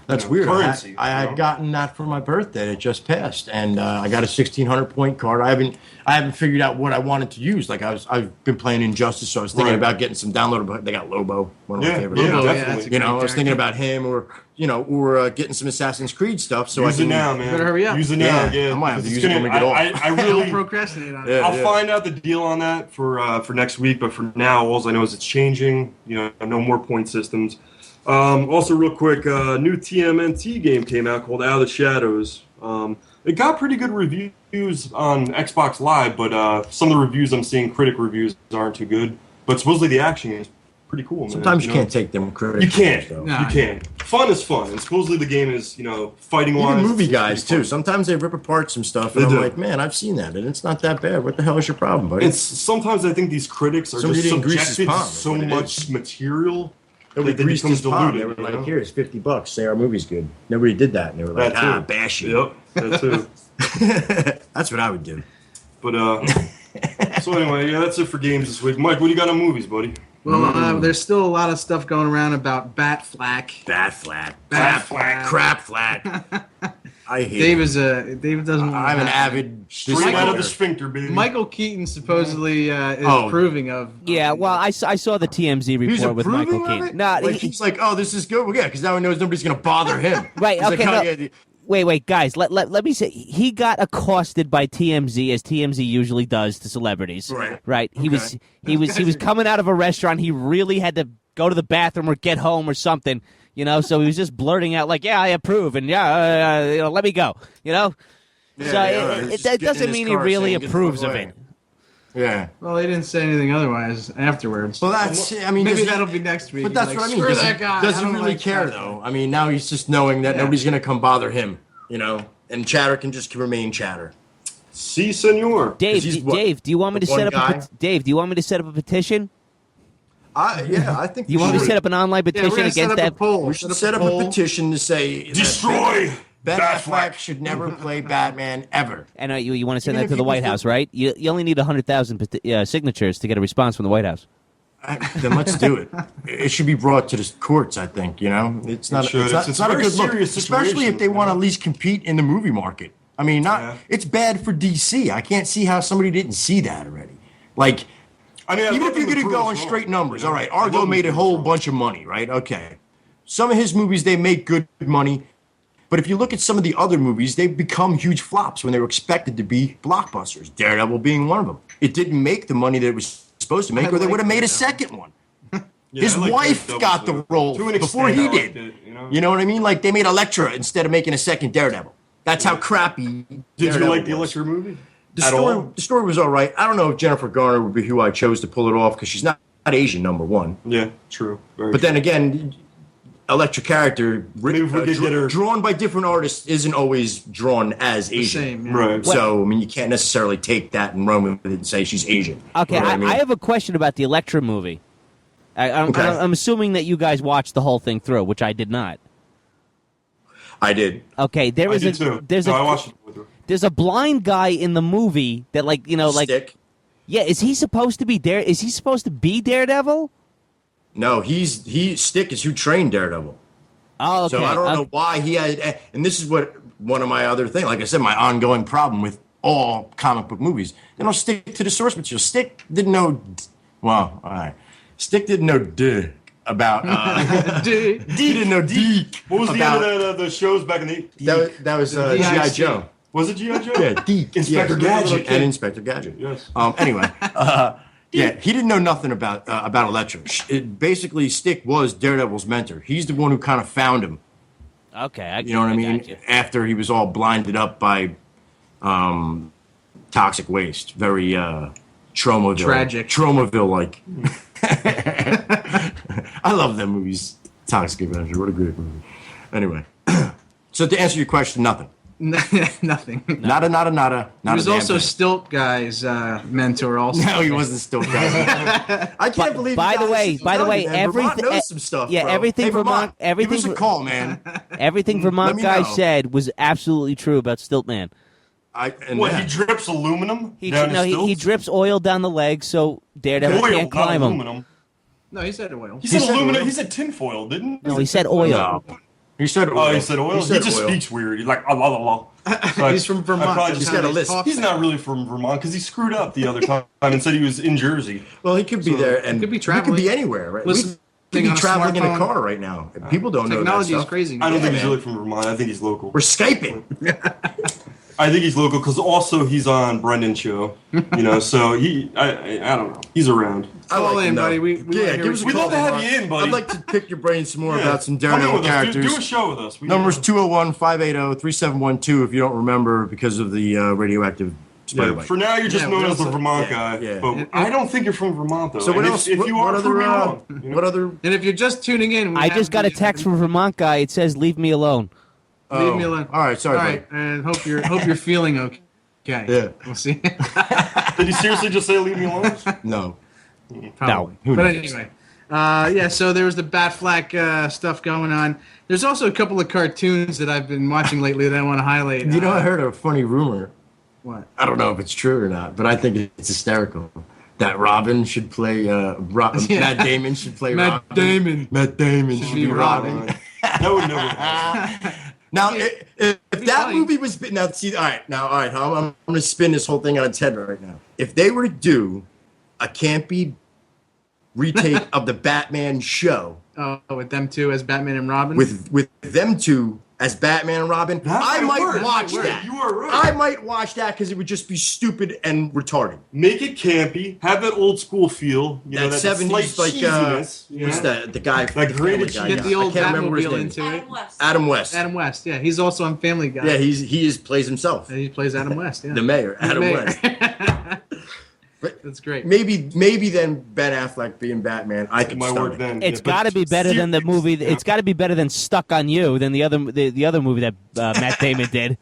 That's weird. currency. I had gotten that for my birthday. It just passed, and I got a 1,600 point card. I haven't figured out what I wanted to use. Like I've been playing Injustice, so I was thinking about getting some downloadable. They got Lobo, one of my favorite. Lobo, definitely. I was thinking about him, or getting some Assassin's Creed stuff. So use it now, man. Better hurry up. Use it now. Yeah, I might have to use it when we get off. I really procrastinate on it. I'll find out the deal on that for next week. But for now, all I know is it's changing. No more point systems. Also, real quick, new TMNT game came out called Out of the Shadows. It got pretty good reviews on Xbox Live, but some of the reviews I'm seeing, critic reviews, aren't too good. But supposedly the action is pretty cool, man. Sometimes you can't take them critics. You can't. Though. You can't. Fun is fun, and supposedly the game is, fighting wise. Even movie guys too. Sometimes they rip apart some stuff, and I'm like, man, I've seen that, and it's not that bad. What the hell is your problem, buddy? Sometimes I think these critics are just subjected to so much material. Nobody They greased become his palm. diluted. They were like, "Here's $50. Say our movie's good." Nobody did that, and they were like, bash you. Yep, that too. That's what I would do. But so anyway, that's it for games this week. Mike, what do you got on movies, buddy? Well, there's still a lot of stuff going around about Batflack. Crap flack. I hate Dave it. Dave doesn't. I'm an avid straight out of the sphincter, baby. Michael Keaton supposedly is approving of. Yeah, well, I saw the TMZ report with Michael Keaton. He's like, oh, this is good. Well, yeah, because now he knows nobody's going to bother him. Right. He's Okay. like, oh, yeah, Wait, guys. Let me say he got accosted by TMZ as TMZ usually does to celebrities. Right. He was coming out of a restaurant. He really had to go to the bathroom or get home or something. So he was just blurting out like, "Yeah, I approve," and let me go. So it doesn't mean he really approves of it. Yeah. Well, he didn't say anything otherwise afterwards. Well, maybe that'll be next week. But that's what I mean. Screw that guy. Does he really care though? I mean, now he's just knowing that nobody's going to come bother him. And chatter can just remain chatter. Si, senor. Dave, do you want me to set up Dave, do you want me to set up a petition? I think you want me to set up an online petition against that? We should set up a petition to say destroy Ben Affleck should never play Batman ever. And you want to send that to the White House, right? You only need 100,000 signatures to get a response from the White House. Then let's do it. It should be brought to the courts. I think it's not. It's not a good look, especially if they want to at least compete in the movie market. I mean, it's bad for DC. I can't see how somebody didn't see that already. Like, even if you're going to go on straight numbers, all right. Argo made a whole bunch of money, right? Okay, some of his movies they make good money, but if you look at some of the other movies, they've become huge flops when they were expected to be blockbusters. Daredevil being one of them. It didn't make the money that it was supposed to make, or they would have made a second one. His wife got the role before he did. You know what I mean? Like they made Elektra instead of making a second Daredevil. That's how crappy. Did you like the Elektra movie? The story was all right. I don't know if Jennifer Garner would be who I chose to pull it off because she's not Asian, number one. Yeah, true. But then again, Elektra character drawn by different artists isn't always drawn as Asian. Same, yeah. Right. So, I mean, you can't necessarily take that and run with it and say she's Asian. Okay, You know what I mean? I have a question about the Elektra movie. I'm assuming that you guys watched the whole thing through, which I did not. I did. Okay, I watched it with her. There's a blind guy in the movie that, Stick. Yeah, is he supposed to be Is he supposed to be Daredevil? No, Stick is who trained Daredevil. Oh, okay. So I don't know why he had, and this is what one of my other things, like I said, my ongoing problem with all comic book movies. They don't stick to the source material. Stick didn't know, well, all right. Stick didn't know about, he didn't know What was the end of the shows back in the That was G.I. Joe. Was it G.I. Joe? Yeah, Deke. Inspector Gadget. And Inspector Gadget. Yes. Anyway, yeah, he didn't know nothing about Elektra. Basically, Stick was Daredevil's mentor. He's the one who kind of found him. Okay, you know what I mean? After he was all blinded up by toxic waste. Very Tromaville. Tragic. Tromaville-like. I love that movie's Toxic Avenger. What a great movie. Anyway, so to answer your question, nothing. Nothing. Nada. He was also Stilt Guy's mentor. Also, no, he wasn't Stilt Guy. I can't believe. By the way, everything knows some stuff. Yeah, bro. everything hey, Vermont. Everything. Give us a call, man. Everything Vermont guy know. said was absolutely true about Stiltman. He drips aluminum? He drips oil down the leg so Daredevil can't climb him. Aluminum. No, he said oil. He said aluminum. He said tinfoil, didn't he? No, he said oil. He said oil. Oh, he said oil? He just oil. speaks weird. He's like, la la la. So He's from Vermont. I probably That's just how got a they list. talk He's there. not really from Vermont because he screwed up the other time and said he was in Jersey. Well, he could be there, and could be he traveling. could be anywhere, right? Listening We could be on a traveling in a smartphone. car right now. People don't know that Technology is stuff. crazy. I don't think he's man. really from Vermont. I think he's local. We're Skyping. I think he's local because also he's on Brendan's show. So I don't know. He's around. I Call like in, to know. buddy. We Yeah, give us a We'd call. love to have you in, buddy. I'd like to pick your brain some more Yeah. about some Come in Daredevil with us. characters. Do a show with us. Numbers 201-580-3712 if you don't remember because of the radioactive spider Yeah, bite. for now, you're just known as the also- Vermont yeah, guy. yeah. But I don't think you're from Vermont, though. So what And else? If you what are, other? prove me wrong. What other? And if you're just tuning in, we I have just got a the- text from a Vermont guy. It says, "Leave me alone." Leave me alone. All right, sorry. All right, and hope you're feeling okay. Yeah. We'll see. Did he seriously just say leave me alone? Buddy. No. Probably. Who But knows? anyway, yeah. So there was the Batfleck stuff going on. There's also a couple of cartoons that I've been watching lately that I want to highlight. You know, I heard a funny rumor. What? I don't know if it's true or not, but I think it's hysterical. That Robin should play. Matt Damon should play Matt Robin. Damon. Matt Damon should be be Robin. Robin. That would never happen. Now, if that funny. movie was now, see, all right, I'm going to spin this whole thing on its head right now. If they were to do a campy retake of the Batman show Oh, with them two as Batman and Robin. with them two as Batman and Robin, I might watch that. You are right. I might watch that because it would just be stupid and retarded. Make it campy. Have that old school feel. You know, That that 70s, slight like, cheesiness. what's the guy? That the graded Family Guy Get guy. the old I can't remember his Batmobile name. into it. Adam West. Adam West. Yeah, he's also on Family Guy. Yeah, he plays himself. And he plays Adam West. Yeah. The mayor, The Adam mayor. West. That's great. Maybe then Ben Affleck being Batman, I It could might stomach. work then. It's Yeah, but got to be better than the movie. seriously, It's got to be better than Stuck on You than the other movie that Matt Damon did.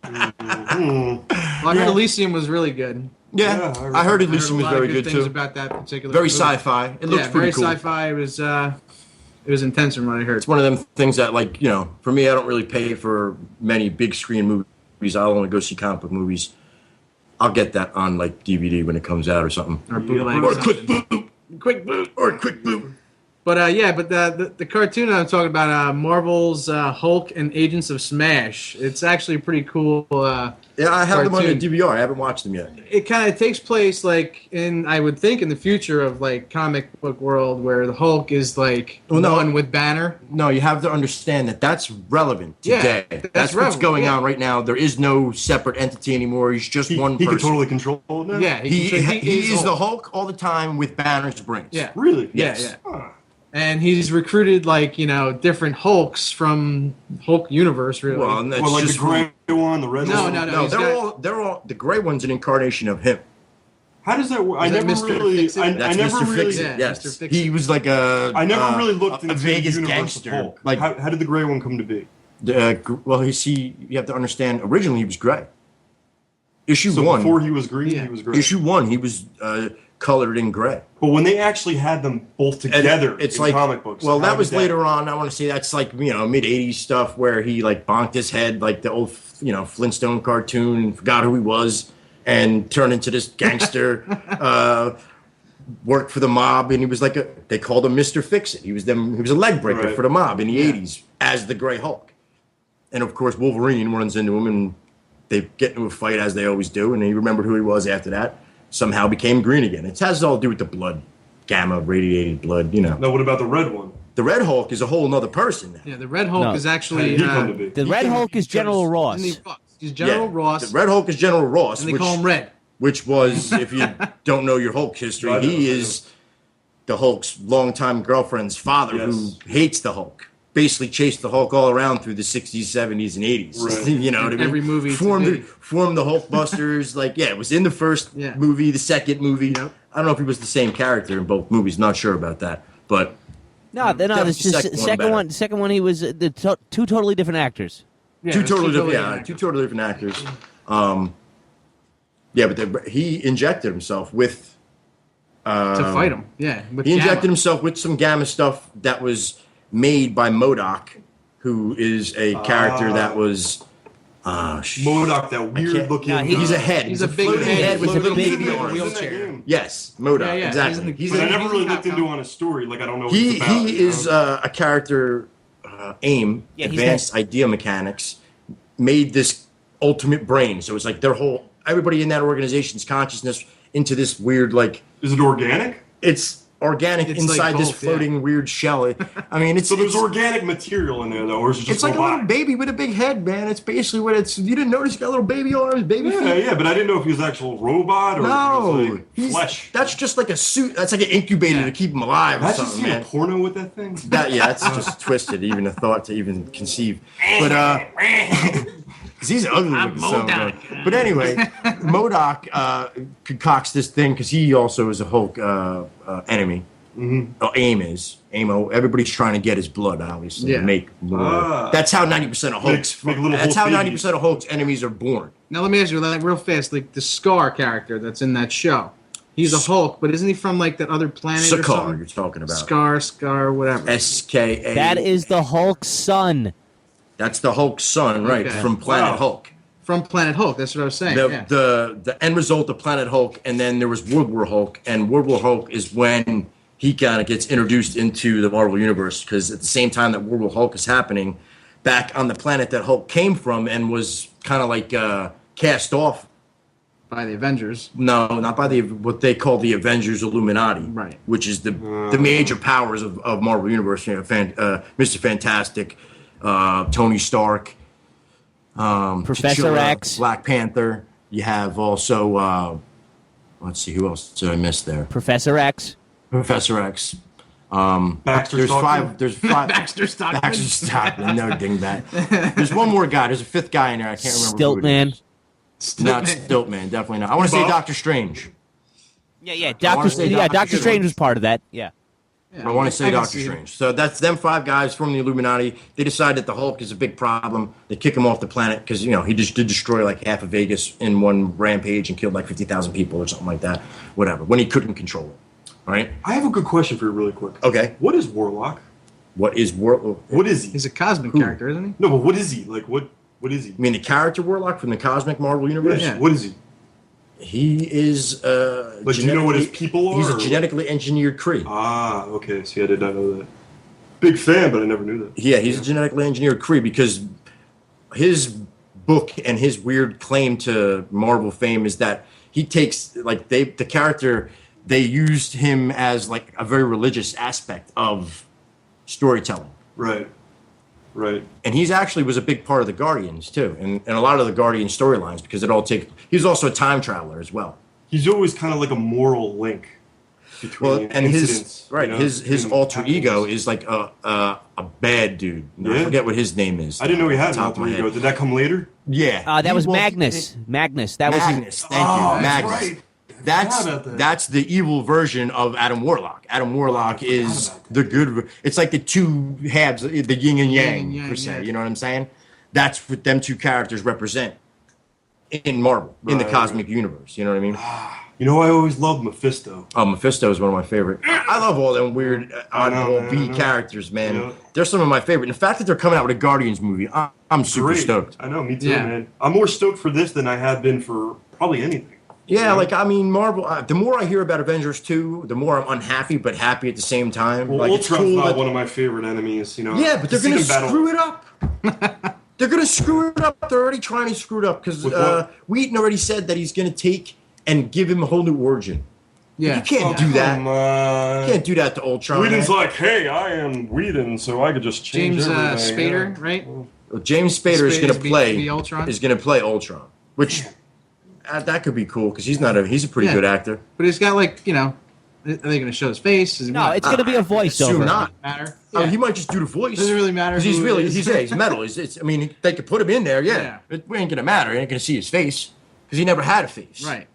Well, I heard Elysium was really good. Yeah, Yeah, I heard I Elysium a was lot very of good things too. about that particular. Very movie. sci-fi. It looks Yeah, pretty very cool. sci-fi. It was intense from what I heard. It's one of them things that, like, for me, I don't really pay for many big screen movies. I'll only go see comic book movies. I'll get that on like DVD when it comes out or something. Or bootleg. Or a quick boot. Quick boot. Or a quick boot. But the cartoon I'm talking about, Marvel's Hulk and Agents of Smash. It's actually pretty cool. Yeah, I have them on the cartoon. DVR. I haven't watched them yet. It kind of takes place I would think in the future of comic book world where the Hulk is one with Banner. No, you have to understand that that's relevant Yeah, today. that's That's what's relevant, going yeah. on right now. There is no separate entity anymore. He's just one He person. can totally control it now? Yeah, He is Hulk. the Hulk all the time with Banner's brains. Yeah. Really? Yes. Yeah. And he's recruited different Hulks from Hulk universe really. Well, and that's Well, like just the gray one, the red No, one? no. No, he's they're all the gray one's an incarnation of him. How does that work? I Is that never Mr. really... Fix-It? I That's never Mr. really... Fix-It. Yeah, Yes, Mr. Fix-It. he was like I never really looked into a Vegas the universe gangster. of Hulk. Like, How did the gray one come to be? well, you have to understand. Originally, he was gray. Issue So one. before he was green, Yeah. he was gray. Issue one, he was colored in gray. But when they actually had them both And together it's in like comic books... Well, how that did was later on. I want to say that's like mid '80s stuff where he bonked his head like the old Flintstone cartoon and forgot who he was and turned into this gangster. Worked for the mob, and he was they called him Mr. Fix-It. He was a leg breaker Right. for the mob in the '80s as the Gray Hulk. And of course, Wolverine runs into him, and they get into a fight as they always do. And he remembered who he was after that. Somehow became green again. It has all to do with the blood, gamma radiated blood. Now, what about the red one? The Red Hulk is a whole nother person now. Yeah, the Red Hulk No. is How actually did he come to be? The Red Hulk is General Ross. He's General Ross, The Red Hulk is General Ross, and they call him Red. which was, if you don't know your Hulk history, I know, he I is the Hulk's longtime girlfriend's father Yes. who hates the Hulk. Basically chased the Hulk all around through the 60s, 70s, and 80s. Right. You know what I mean? Every movie Formed today. the Hulkbusters. It was in the first Yeah. movie, the second movie. Yep. I don't know if he was the same character in both movies. Not sure about that. But No, Definitely it's just second one second better. one. Second one, he was two totally different actors. Yeah, two it's totally different, actors. two totally different actors. But he injected himself with to fight him. Yeah, with he injected Gamma. himself with some gamma stuff that was made by MODOK, who is a character that was MODOK, that weird-looking... No, he's a head. He's a big floating head with a with little a big baby arm. wheelchair. Yes, MODOK, Yeah, exactly. he's in the- He's But I a, never really he's looked not into on his story. I don't know what he it's about. he is a character AIM, Yeah, he's Advanced Idea Mechanics, made this ultimate brain. So it's like everybody in that organization's consciousness into this weird, like... Is it organic? It's organic inside this floating weird shell. I mean, it's... So there's organic material in there, though, or is it just it's like a little baby with a big head, man. It's basically what it's... You didn't notice he got little baby arms, baby feet? Yeah, but I didn't know if he was an actual robot or if he was like flesh. That's just like a suit. That's like an incubator to keep him alive or something, man. A porno with that thing? That's just twisted, even a thought to even conceive. But, he's ugly looking son of a gun. But anyway, MODOK concocts this thing because he also is a Hulk enemy. Mm-hmm. AIM is. Everybody's trying to get his blood, obviously, to make more. That's how 90% of Hulk's. That's how 90% of Hulk's enemies are born. Now let me ask you, like, real fast, like the Scar character that's in that show. He's a Hulk, but isn't he from like that other planet or something? Sakaar, you're talking about. Scar, whatever. SKA. That is the Hulk's son. That's the Hulk's son, right? Okay. From Planet Hulk. From Planet Hulk, that's what I was saying. The end result of Planet Hulk, and then there was World War Hulk, and World War Hulk is when he kind of gets introduced into the Marvel Universe, because at the same time that World War Hulk is happening, back on the planet that Hulk came from and was kind of like cast off. By the Avengers. No, not by what they call the Avengers Illuminati. Right. Which is the major powers of Marvel Universe. You know, Mr. Fantastic, Tony Stark, Professor T'Challa, X, Black Panther. You have also, let's see, who else did I miss there? Professor X. Baxter There's five. Baxter Stockman. Baxter Stockman. No, dingbat. There's one more guy. There's a fifth guy in there. I can't remember. Stiltman. Not Stiltman. Definitely not. I want to say Doctor Strange. Yeah. Doctor Strange was part of that. Yeah. I want to say Doctor Strange. So that's them 5 guys from the Illuminati. They decide that the Hulk is a big problem. They kick him off the planet because, you know, he just did destroy like half of Vegas in one rampage and killed like 50,000 people or something like that. Whatever. When he couldn't control it. All right? I have a good question for you really quick. Okay. What is Warlock? What is Warlock? What is he? He's a cosmic character, isn't he? No, but what is he? Like, what is he? You mean the character Warlock from the Cosmic Marvel Universe? Yeah. What is he? He is But do you know what his people are? He's a genetically engineered Kree. Ah, okay. See, I did not know that. Big fan, but I never knew that. Yeah, he's a genetically engineered Kree because his book and his weird claim to Marvel fame is that he takes, like, the character, they used him as, like, a very religious aspect of storytelling. Right. And he's actually was a big part of the Guardians, too, and a lot of the Guardian storylines, because he's also a time traveler as well. He's always kind of like a moral link between incidents. His alter ego is like a bad dude. I forget what his name is. I didn't know he had an alter ego. Did that come later? Yeah. That was Magnus. Magnus. That was Magnus. Thank you. Magnus. Right. That's the evil version of Adam Warlock. Adam Warlock is the good. It's like the two halves, the yin and yang per se. You know what I'm saying? That's what them two characters represent in Marvel, in the cosmic universe. You know what I mean? You know, I always loved Mephisto. Oh, Mephisto is one of my favorite. I love all them weird oddball B characters, man. Yeah. They're some of my favorite. And the fact that they're coming out with a Guardians movie, I'm super stoked. I know, me too, man. I'm more stoked for this than I have been for probably anything. Yeah, like, I mean, Marvel, the more I hear about Avengers 2, the more I'm unhappy but happy at the same time. Well, like, Ultron's not one of my favorite enemies, you know. Yeah, but they're going to screw it up. They're going to screw it up. They're already trying to screw it up because Wheaton already said that he's going to take and give him a whole new origin. Yeah. You can't do that. You can't do that to Ultron. Whedon's like, hey, I am Whedon, so I could just change everything. Spader, right? Well, James Spader is going to play Ultron? Is going to play Ultron, which that could be cool because he's a pretty good actor. But he's got, like, you know, are they going to show his face? No, it's going to be a voisover. Assume not. Matter. Yeah. He might just do the voice. Doesn't really matter. He's metal. I mean, they could put him in there. Yeah. It ain't gonna matter. You ain't gonna see his face because he never had a face. Right.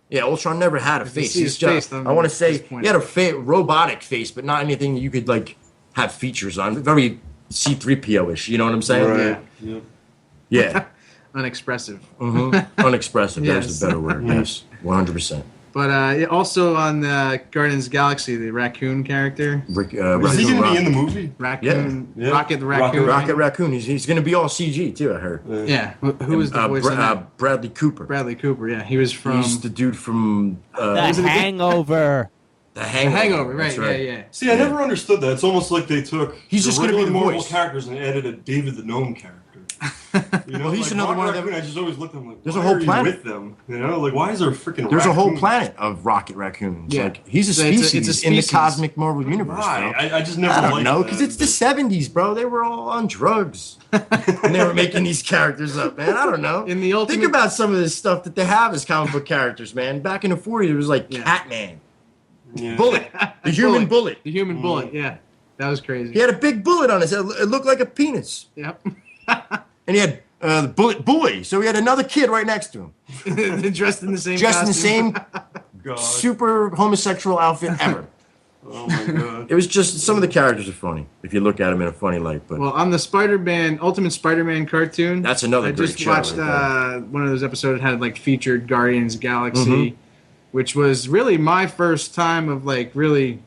Yeah, Ultron never had a face. He's just, I want to say he had a robotic face, but not anything that you could like have features on. Very C-3PO-ish. You know what I'm saying? Right. Yeah. Unexpressive. Unexpressive. Yes. That's a better word. Yes. 100%. But also on Guardians of the Galaxy, the raccoon character. Is he going to be in the movie? Raccoon. Yeah. Rocket the Raccoon. Rocket Raccoon. He's going to be all CG, too, I heard. Yeah. Who was the voice of that? Bradley Cooper. Bradley Cooper, yeah. He's the dude from... The Hangover. The The Hangover. Hangover, right? That's right. Yeah. See, I never understood that. It's almost like they took He's just gonna be the Marvel voice. characters and added a David the Gnome character. You know, Well, he's like another Rock one of them- Raccoon, I just always looked at him like, There's a why whole are you planet. with them? You know, like why is there a freaking There's a whole raccoon? planet of rocket raccoons. Yeah. Like he's a So it's a species in the species. cosmic Marvel universe. Why? Bro. I just never I don't liked know, that. because it's the 70s, bro. They were all on drugs. And they were making these characters up, man. I don't know. In the ultimate- Think about some of this stuff that they have as comic book characters, man. Back in the 40s, it was like Catman, Yeah. Bullet, the human bullet. The human bullet. Yeah, that was crazy. He had a big bullet on his head. It looked like a penis. Yep. And he had the Bullet Boy. So he had another kid right next to him. Dressed in the same. Dressed in the costume. same God. super homosexual outfit ever. Oh my god. It was just, some of the characters are funny, if you look at them in a funny light. But Well, on the Spider-Man, Ultimate Spider-Man cartoon, That's another I great just show watched right one of those episodes that had like featured Guardians of the Galaxy, Mhm. which was really my first time of like really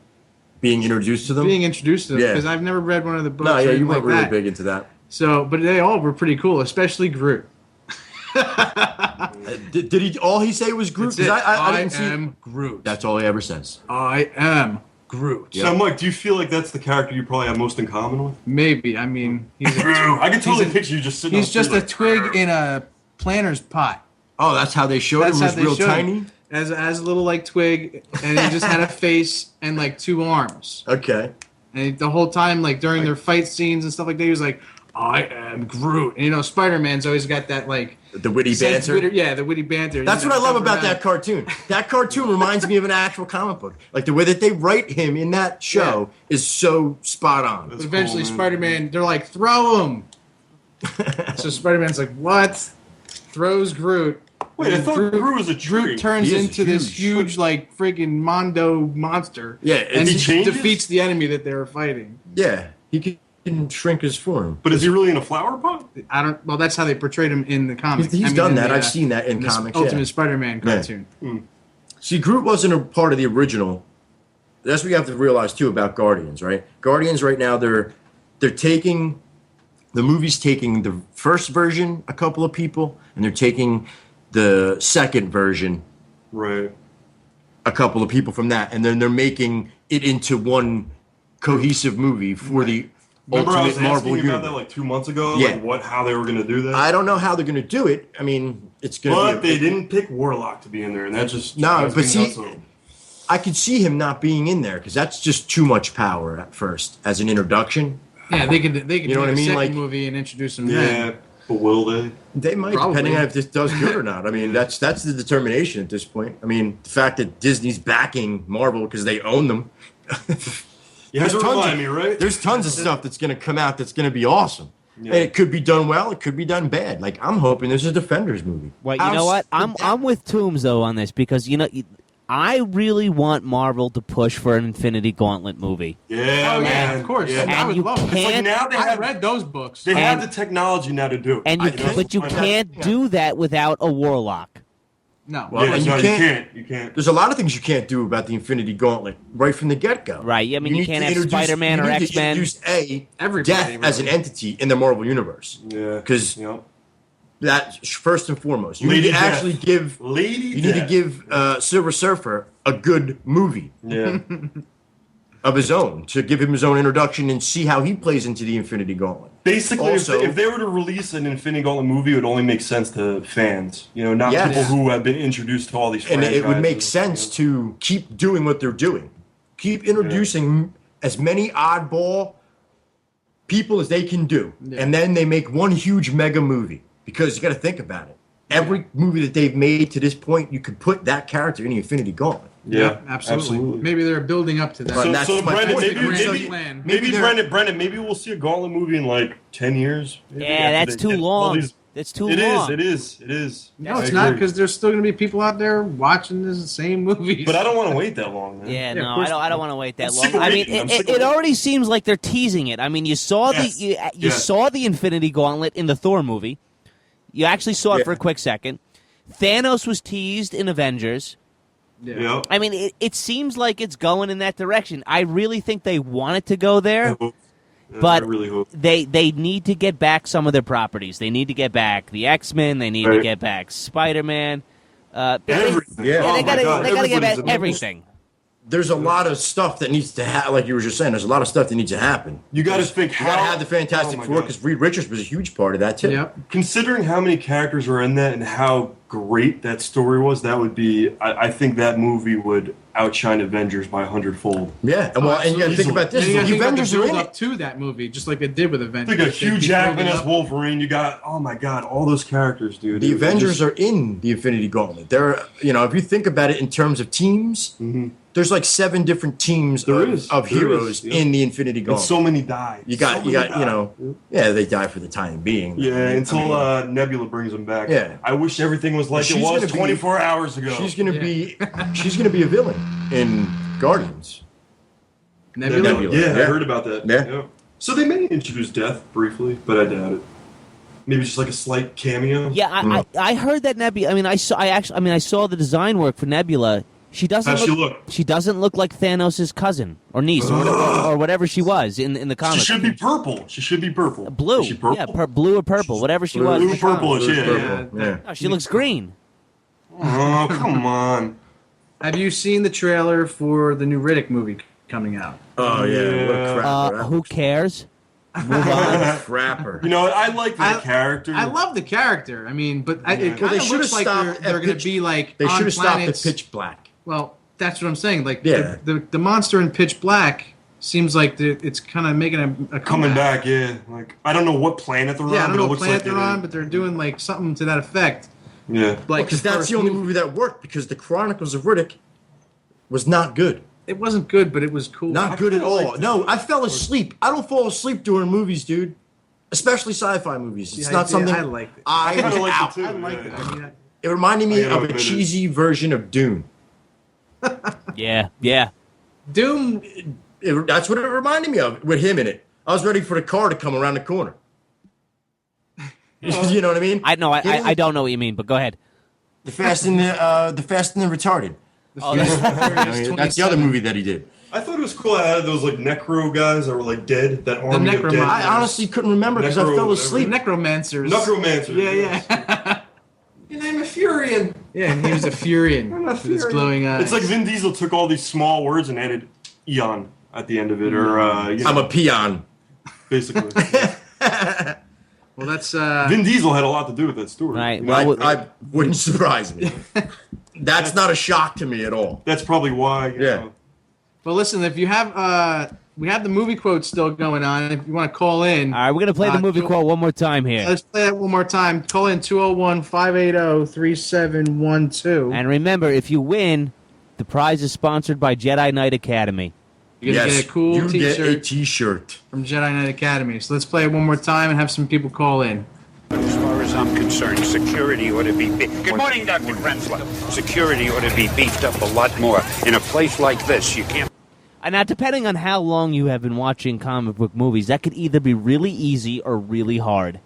being introduced to them? being introduced to them Yeah. because I've never read one of the books. No, or yeah, anything you weren't like really that. big into that. So, but they all were pretty cool, especially Groot. Did he? All he say was Groot? That's 'Cause it. I didn't see. am Groot. That's all he ever says. I am Groot. So, Mike, do you feel like that's the character you probably have most in common with? Maybe. I mean, he's I can totally he's a- picture you just sitting. he's on just the a street twig in a planter's pot. Oh, that's how they showed That's him. how Was they real showed tiny. him. As a little like twig, and he just had a face and like two arms. Okay. And the whole time, like during their fight scenes and stuff like that, he was like, "I am Groot." And you know, Spider-Man's always got that like The witty banter. the witty banter. That's you what know, I love jump about around. that cartoon. That cartoon reminds me of an actual comic book. Like the way that they write him in that show is so spot on. But eventually, Spider-Man, they're like, "Throw him." So Spider-Man's like, "What?" Throws Groot. Wait, I And thought Groot was a tree. Groot turns He is into this huge, like, friggin' Mondo monster. Yeah, and he changes? defeats the enemy that they were fighting. Yeah, he can shrink his form. But is he really in a flower pot? I don't. Well, that's how they portrayed him in the comics. He's I mean, done in that. the, I've seen that in the comics. Ultimate Yeah. Spider-Man Yeah. cartoon. See, Groot wasn't a part of the original. That's what you have to realize too about Guardians, right? Guardians right now they're taking the movie's taking the first version, a couple of people, and they're taking the second version, Right. a couple of people from that, and then they're making it into one cohesive movie for the Remember I was Ultimate Marvel asking you about universe. that like 2 months ago? Yeah. Like how they were going to do that? I don't know how they're going to do it. I mean, it's going to But be. they didn't pick Warlock to be in there, and that just No, drives but me see, nuts. I could see him not being in there because that's just too much power at first as an introduction. Yeah, they could You know do what I a mean? second Like- movie and introduce him. Yeah, Then. but will they? They might, Probably. depending on if this does good or not. I mean, that's the determination at this point. I mean, the fact that Disney's backing Marvel because they own them. You have to tons remind of- me, right? There's tons of stuff that's going to come out that's going to be awesome. Yeah. And it could be done well. It could be done bad. Like I'm hoping there's a Defenders movie. Well, you know what? I'm with Toombs though on this because I really want Marvel to push for an Infinity Gauntlet movie. Yeah, Oh yeah, man. of course. Yeah. I would you love it. It's like can't- now they I have read those books. They have And- the technology now to do it. And you, know? but you Why not? can't do that without a Warlock. No. Well, Yeah, and no, you you can't- can't. You can't. There's a lot of things you can't do about the Infinity Gauntlet right from the get-go. Right. I mean, you need can't to have introduce- Spider-Man you or need to X-Men. Introduce Everybody, death as an really. entity in the Marvel universe. Yeah. Because Yep. that first and foremost, you Lady need to Death. actually give. Lady You need to Death. give Silver Surfer a good movie Yeah. of his own to give him his own introduction and see how he plays into the Infinity Gauntlet. Basically, Also- if they were to release an Infinity Gauntlet movie, it would only make sense to fans. You know, not Yes. people who have been introduced to all these And franchises. it would make sense to keep doing what they're doing. Keep introducing as many oddball people as they can do. Yeah. And then they make one huge mega movie. Because you got to think about it. Every movie that they've made to this point, you could put that character in the Infinity Gauntlet. Yeah, Absolutely. Maybe they're building up to that. Right. So, that's so my Brendan, point. maybe, Grand maybe, plan. maybe they're- Brendan, maybe we'll see a Gauntlet movie in like 10 years. Maybe Yeah, after that's they too get all long. these- That's too It long. is. No, I it's not agree. because there's still going to be people out there watching the same movies. But I don't want to wait that long, man. Yeah, of no, course I don't want to wait that I'm long. sick of I mean, waiting. I'm it, sick it, of it waiting. already seems like they're teasing it. I mean, you saw Yes. you Yes. saw the Infinity Gauntlet in the Thor movie. You actually saw it Yeah. for a quick second. Thanos was teased in Avengers. Yeah. I mean, it seems like it's going in that direction. I really think they want it to go there, but I really hope. they need to get back some of their properties. They need to get back the X-Men. They need to Right. get back Spider-Man. Everything. Yeah, Oh they my gotta God, get everybody's back amazing. everything. there's a lot of stuff that needs to happen. Like you were just saying, there's a lot of stuff that needs to happen. You got to think You got to have the Fantastic Four because Reed Richards was a huge part of that too. Yep. Considering how many characters are in that and how great that story was, that would be. I think that movie would outshine Avengers by 100-fold. Yeah, and well, and you got to think about this: And you gotta the think about Avengers are build in up it. to that movie, just like they did with Avengers. Think of They Hugh keep Jackman building as up. Wolverine. You got, oh my God, all those characters, dude. The Avengers are in the Infinity Gauntlet. They're, if you think about it in terms of teams, there's like 7 different teams of heroes in the Infinity Gauntlet. And so many die. You got, they die for the time being. Yeah, until Nebula brings them back. Yeah. I wish everything was like it She's was gonna be- 24 hours ago. She's gonna be a villain in Guardians. Nebula? Yeah, I heard about that. Yeah. So they may introduce Death briefly, but I doubt it. Maybe just like a slight cameo. Yeah, I heard that Nebula. I mean, I saw the design work for Nebula. She doesn't. How's she look? She doesn't look like Thanos' cousin or niece or whatever she was in the comics. She should be purple. She should be purple. Blue. Is she purple? Yeah, blue or purple, whatever she was. in Blue, the comics. purplish, Yeah. No, she looks green. Oh, come on. Have you seen the trailer for the new Riddick movie coming out? Oh yeah. What a crapper. Who cares? Move on. Crapper. You know, I like that character. I love the character. I mean, but it Well, kind they of looks like stopped they're at going to Pitch- be like They on should have stopped at planets. Pitch Black. Well, that's what I'm saying. Like Yeah. the monster in Pitch Black seems like it's kind of making a Coming comeback. back, yeah. Like I don't know what planet they're on. Yeah, I don't but know it what looks planet like they're on, but they're doing like something to that effect. Yeah. Like Because that's the only movie that worked. Because the Chronicles of Riddick was not good. It wasn't good, but it was cool. Not good at all. No, I fell asleep. I don't fall asleep during movies, dude. Especially sci-fi movies. It's not something I liked it. I kinda was liked it out. too. I liked it. I mean, It reminded me I gotta of a admit it. cheesy version of Dune. Yeah. Doom. That's what it reminded me of with him in it. I was ready for the car to come around the corner. You know what I mean? I don't know what you mean, but go ahead. The Fast and the Retarded. Oh, that's That's the other movie that he did. I thought it was cool. I had those like necro guys that were like dead. That army of necroman- dead. I honestly couldn't remember because I fell asleep. Necromancers. Necromancer. Yeah. Your name is Furion. Yeah, and he was a Furion I'm a with his Furion. glowing eyes. It's like Vin Diesel took all these small words and added Eon at the end of it, or I'm a peon. basically. Well, that's Vin Diesel had a lot to do with that story. Right. You know? I wouldn't surprise me. That's not a shock to me at all. That's probably why. You Yeah. know. Well, listen, if you have we have the movie quote still going on. If you want to call in, All right, we're gonna play the movie quote one more time here. let's play that one more time. Call in 201-580-3712. And remember, if you win, the prize is sponsored by Jedi Knight Academy. You're gonna get a cool you get a T-shirt T-shirt. from Jedi Knight Academy. So let's play it one more time and have some people call in. As far as I'm concerned, security ought to be Good morning, Dr. Krensler. Security ought to be beefed up a lot more. In a place like this, you can't... Now, depending on how long you have been watching comic book movies, that could either be really easy or really hard.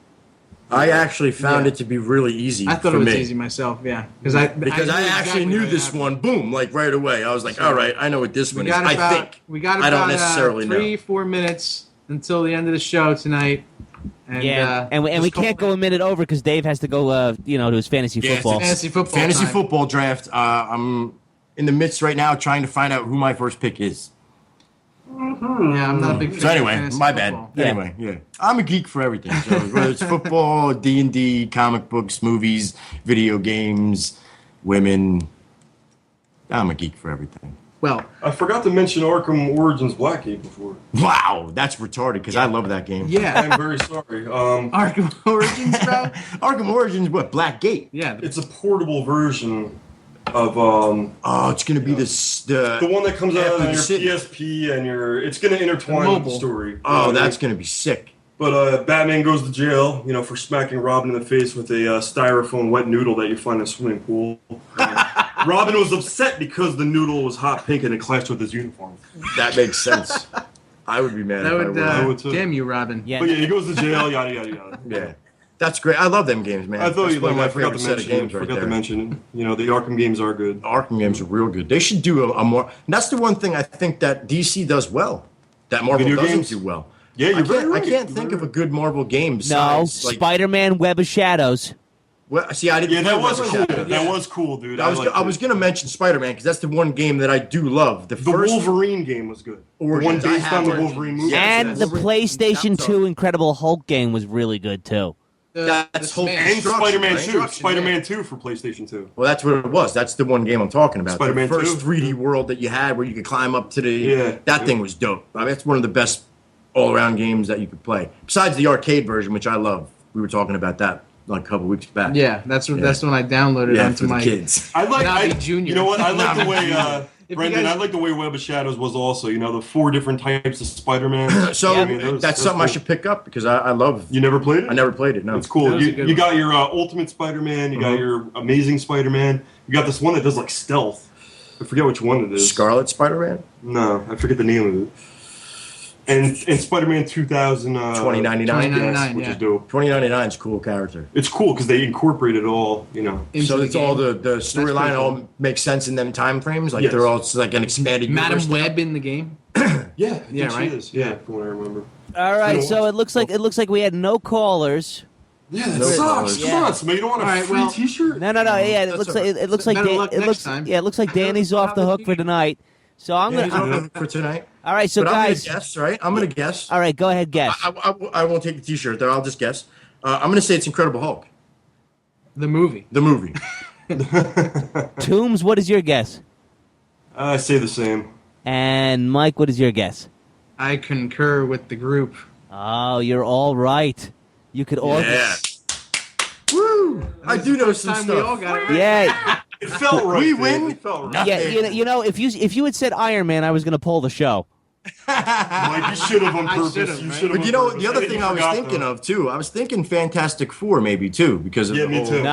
I actually found it to be really easy. I thought for it was me. easy myself. Yeah, because I actually exactly knew what this happened. one. Boom! Like right away, I was like, "All right, I know what this one We is." got I about think we got I about don't necessarily know. 3-4 minutes until the end of the show tonight. And, and we can't go a minute over because Dave has to go, to his fantasy football. Fantasy football. Fantasy time. football draft. I'm in the midst right now trying to find out who my first pick is. Yeah, I'm not a big fan. So anyway, of fantasy my bad. football. Anyway, yeah, I'm a geek for everything. So whether it's football, D&D, comic books, movies, video games, women, I'm a geek for everything. Well, I forgot to mention Arkham Origins Blackgate before. Wow, that's retarded because I love that game. yeah, I'm very sorry. Arkham Origins, bro. Arkham Origins, what? Blackgate. Yeah, It's a portable version of Oh, it's gonna be the the one that comes out After on the your city. PSP and your. It's going to intertwine with the Mobile. story. Oh, that's gonna be sick. But Batman goes to jail, for smacking Robin in the face with a styrofoam wet noodle that you find in a swimming pool. Robin was upset because the noodle was hot pink and it clashed with his uniform. That makes sense. I would be mad that if would, I would too. damn you, Robin. Yeah. But yeah, he goes to jail, yada, yada, yada. Yeah, that's great. I love them games, man. I thought That's you one of like. my I forgot favorite to set of mention. games right Forgot there. to mention. The Arkham games are good. Arkham games are real good. They should do a more. And that's the one thing I think that DC does well, that Marvel Video doesn't games? do well. Yeah, you're very right. I can't think of a good Marvel game No, besides like Spider-Man: Web of Shadows. Well, see, I didn't. Yeah, that was Web of cool. Shadows. That was cool, dude. I was going to mention Spider-Man because that's the one game that I do love. The first Wolverine game was good. The one Origins, I based have on the Origins. Wolverine movie. And Yes, the yes. PlayStation 2 Incredible Hulk game was really good too. That's Hulk And Destruction, Spider-Man right? 2. Spider-Man 2 for PlayStation 2. Well, that's what it was. That's the one game I'm talking about. Spider-Man the first 2. 3D world that you had where you could climb up to the... Yeah. That thing was dope. I mean, it's one of the best all-around games that you could play. Besides the arcade version, which I love. We were talking about that like a couple weeks back. Yeah, that's when I downloaded onto for the my kids. You know what? I like the way... Brendan, guys- I like the way Web of Shadows was also. You know, the 4 different types of Spider-Man. So I mean, that's something I should pick up because I love... You never played it? I never played it, no. It's cool. That was a You, good you one. got your Ultimate Spider-Man. You got your Amazing Spider-Man. You got this one that does like stealth. I forget which one it is. Scarlet Spider-Man? No, I forget the name of it. And Spider-Man 2000... 2099. Yes, which is dope. 2099 is a cool character. It's cool because they incorporated all, you know. So it's all the pretty storyline cool. all makes sense in them time frames? Like Yes. they're all like an expanded Madam universe. Web in the game. Yeah, I think right? she is. Yeah, from what I remember. All right, You know so what? it looks like we had no callers. Yeah, that No sucks. callers. Come on, somebody, you don't want a All right, free well- T-shirt? No. Yeah, it That's looks all like right. it looks like Better luck it next looks time. yeah, it looks like Danny's off the hook for tonight. So I'm Yeah, he's gonna. on the hook for tonight. All right, so But guys. I'm gonna guess, right? I'm gonna guess. All right, go ahead, guess. I won't take the T-shirt there. I'll just guess. I'm gonna say it's Incredible Hulk, The movie. the movie. Toombs, what is your guess? I say the same. And Mike, what is your guess? I concur with the group. Oh, you're all right. You could all. Yeah. Woo! I do know some Time we all stuff. got it. Yeah, It felt right. We Dave. win? It felt right. yeah. You know, if you had said Iron Man, I was gonna pull the show. Mike, you should have on I purpose. should've, You right? should have. But you know, the other thing I was thinking of too, I was thinking Fantastic Four maybe too because of Yeah, the me whole too. No,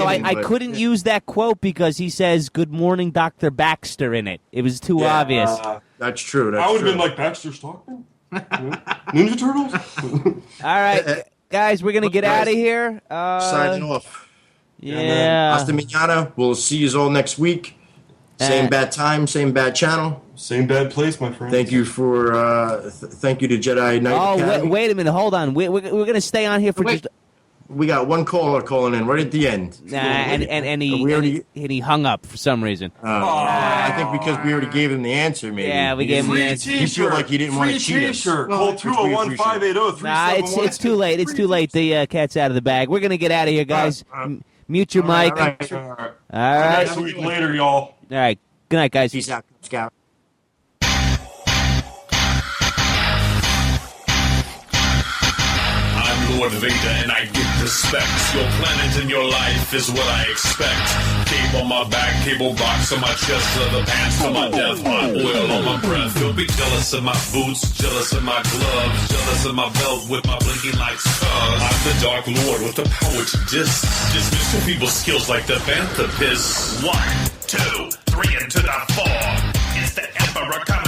I but- couldn't use that quote because he says "Good morning, Dr. Baxter" in it. It was too obvious. That's true. That's I would have true. been like Baxter Stockman. Ninja Turtles. All right, guys, we're gonna get guys, out of here. signing off. Yeah. Hasta mañana. We'll see you all next week. Same bad time, same bad channel. Same bad place, my friend. Thank you for thank you to Jedi Knight Oh, Academy. wait a minute. Hold on. We're going to stay on here for just. We got one caller calling in right at the end. And he hung up for some reason. I think because we already gave him the answer, maybe. Yeah, we gave him the answer. He felt like he didn't want to cheat us. T-shirt. Call 201-580-3711. Nah, it's too late. It's too late. The cat's out of the bag. We're going to get out of here, guys. Mute your mic. All right. All right. All right. Next week later, y'all. All right. Good night, guys. Peace out, Scout. I'm Lord Vader and I get respect. Your planet and your life is what I expect. Cape on my back, cable box on my chest, leather pants on my death, hot oil on my breath. You'll be jealous of my boots, jealous of my gloves, jealous of my belt with my blinking lights. I'm the Dark Lord with the power to dismiss your people's skills like the Banthapist. 1, 2, 3, and to the 4. It's the Emperor coming.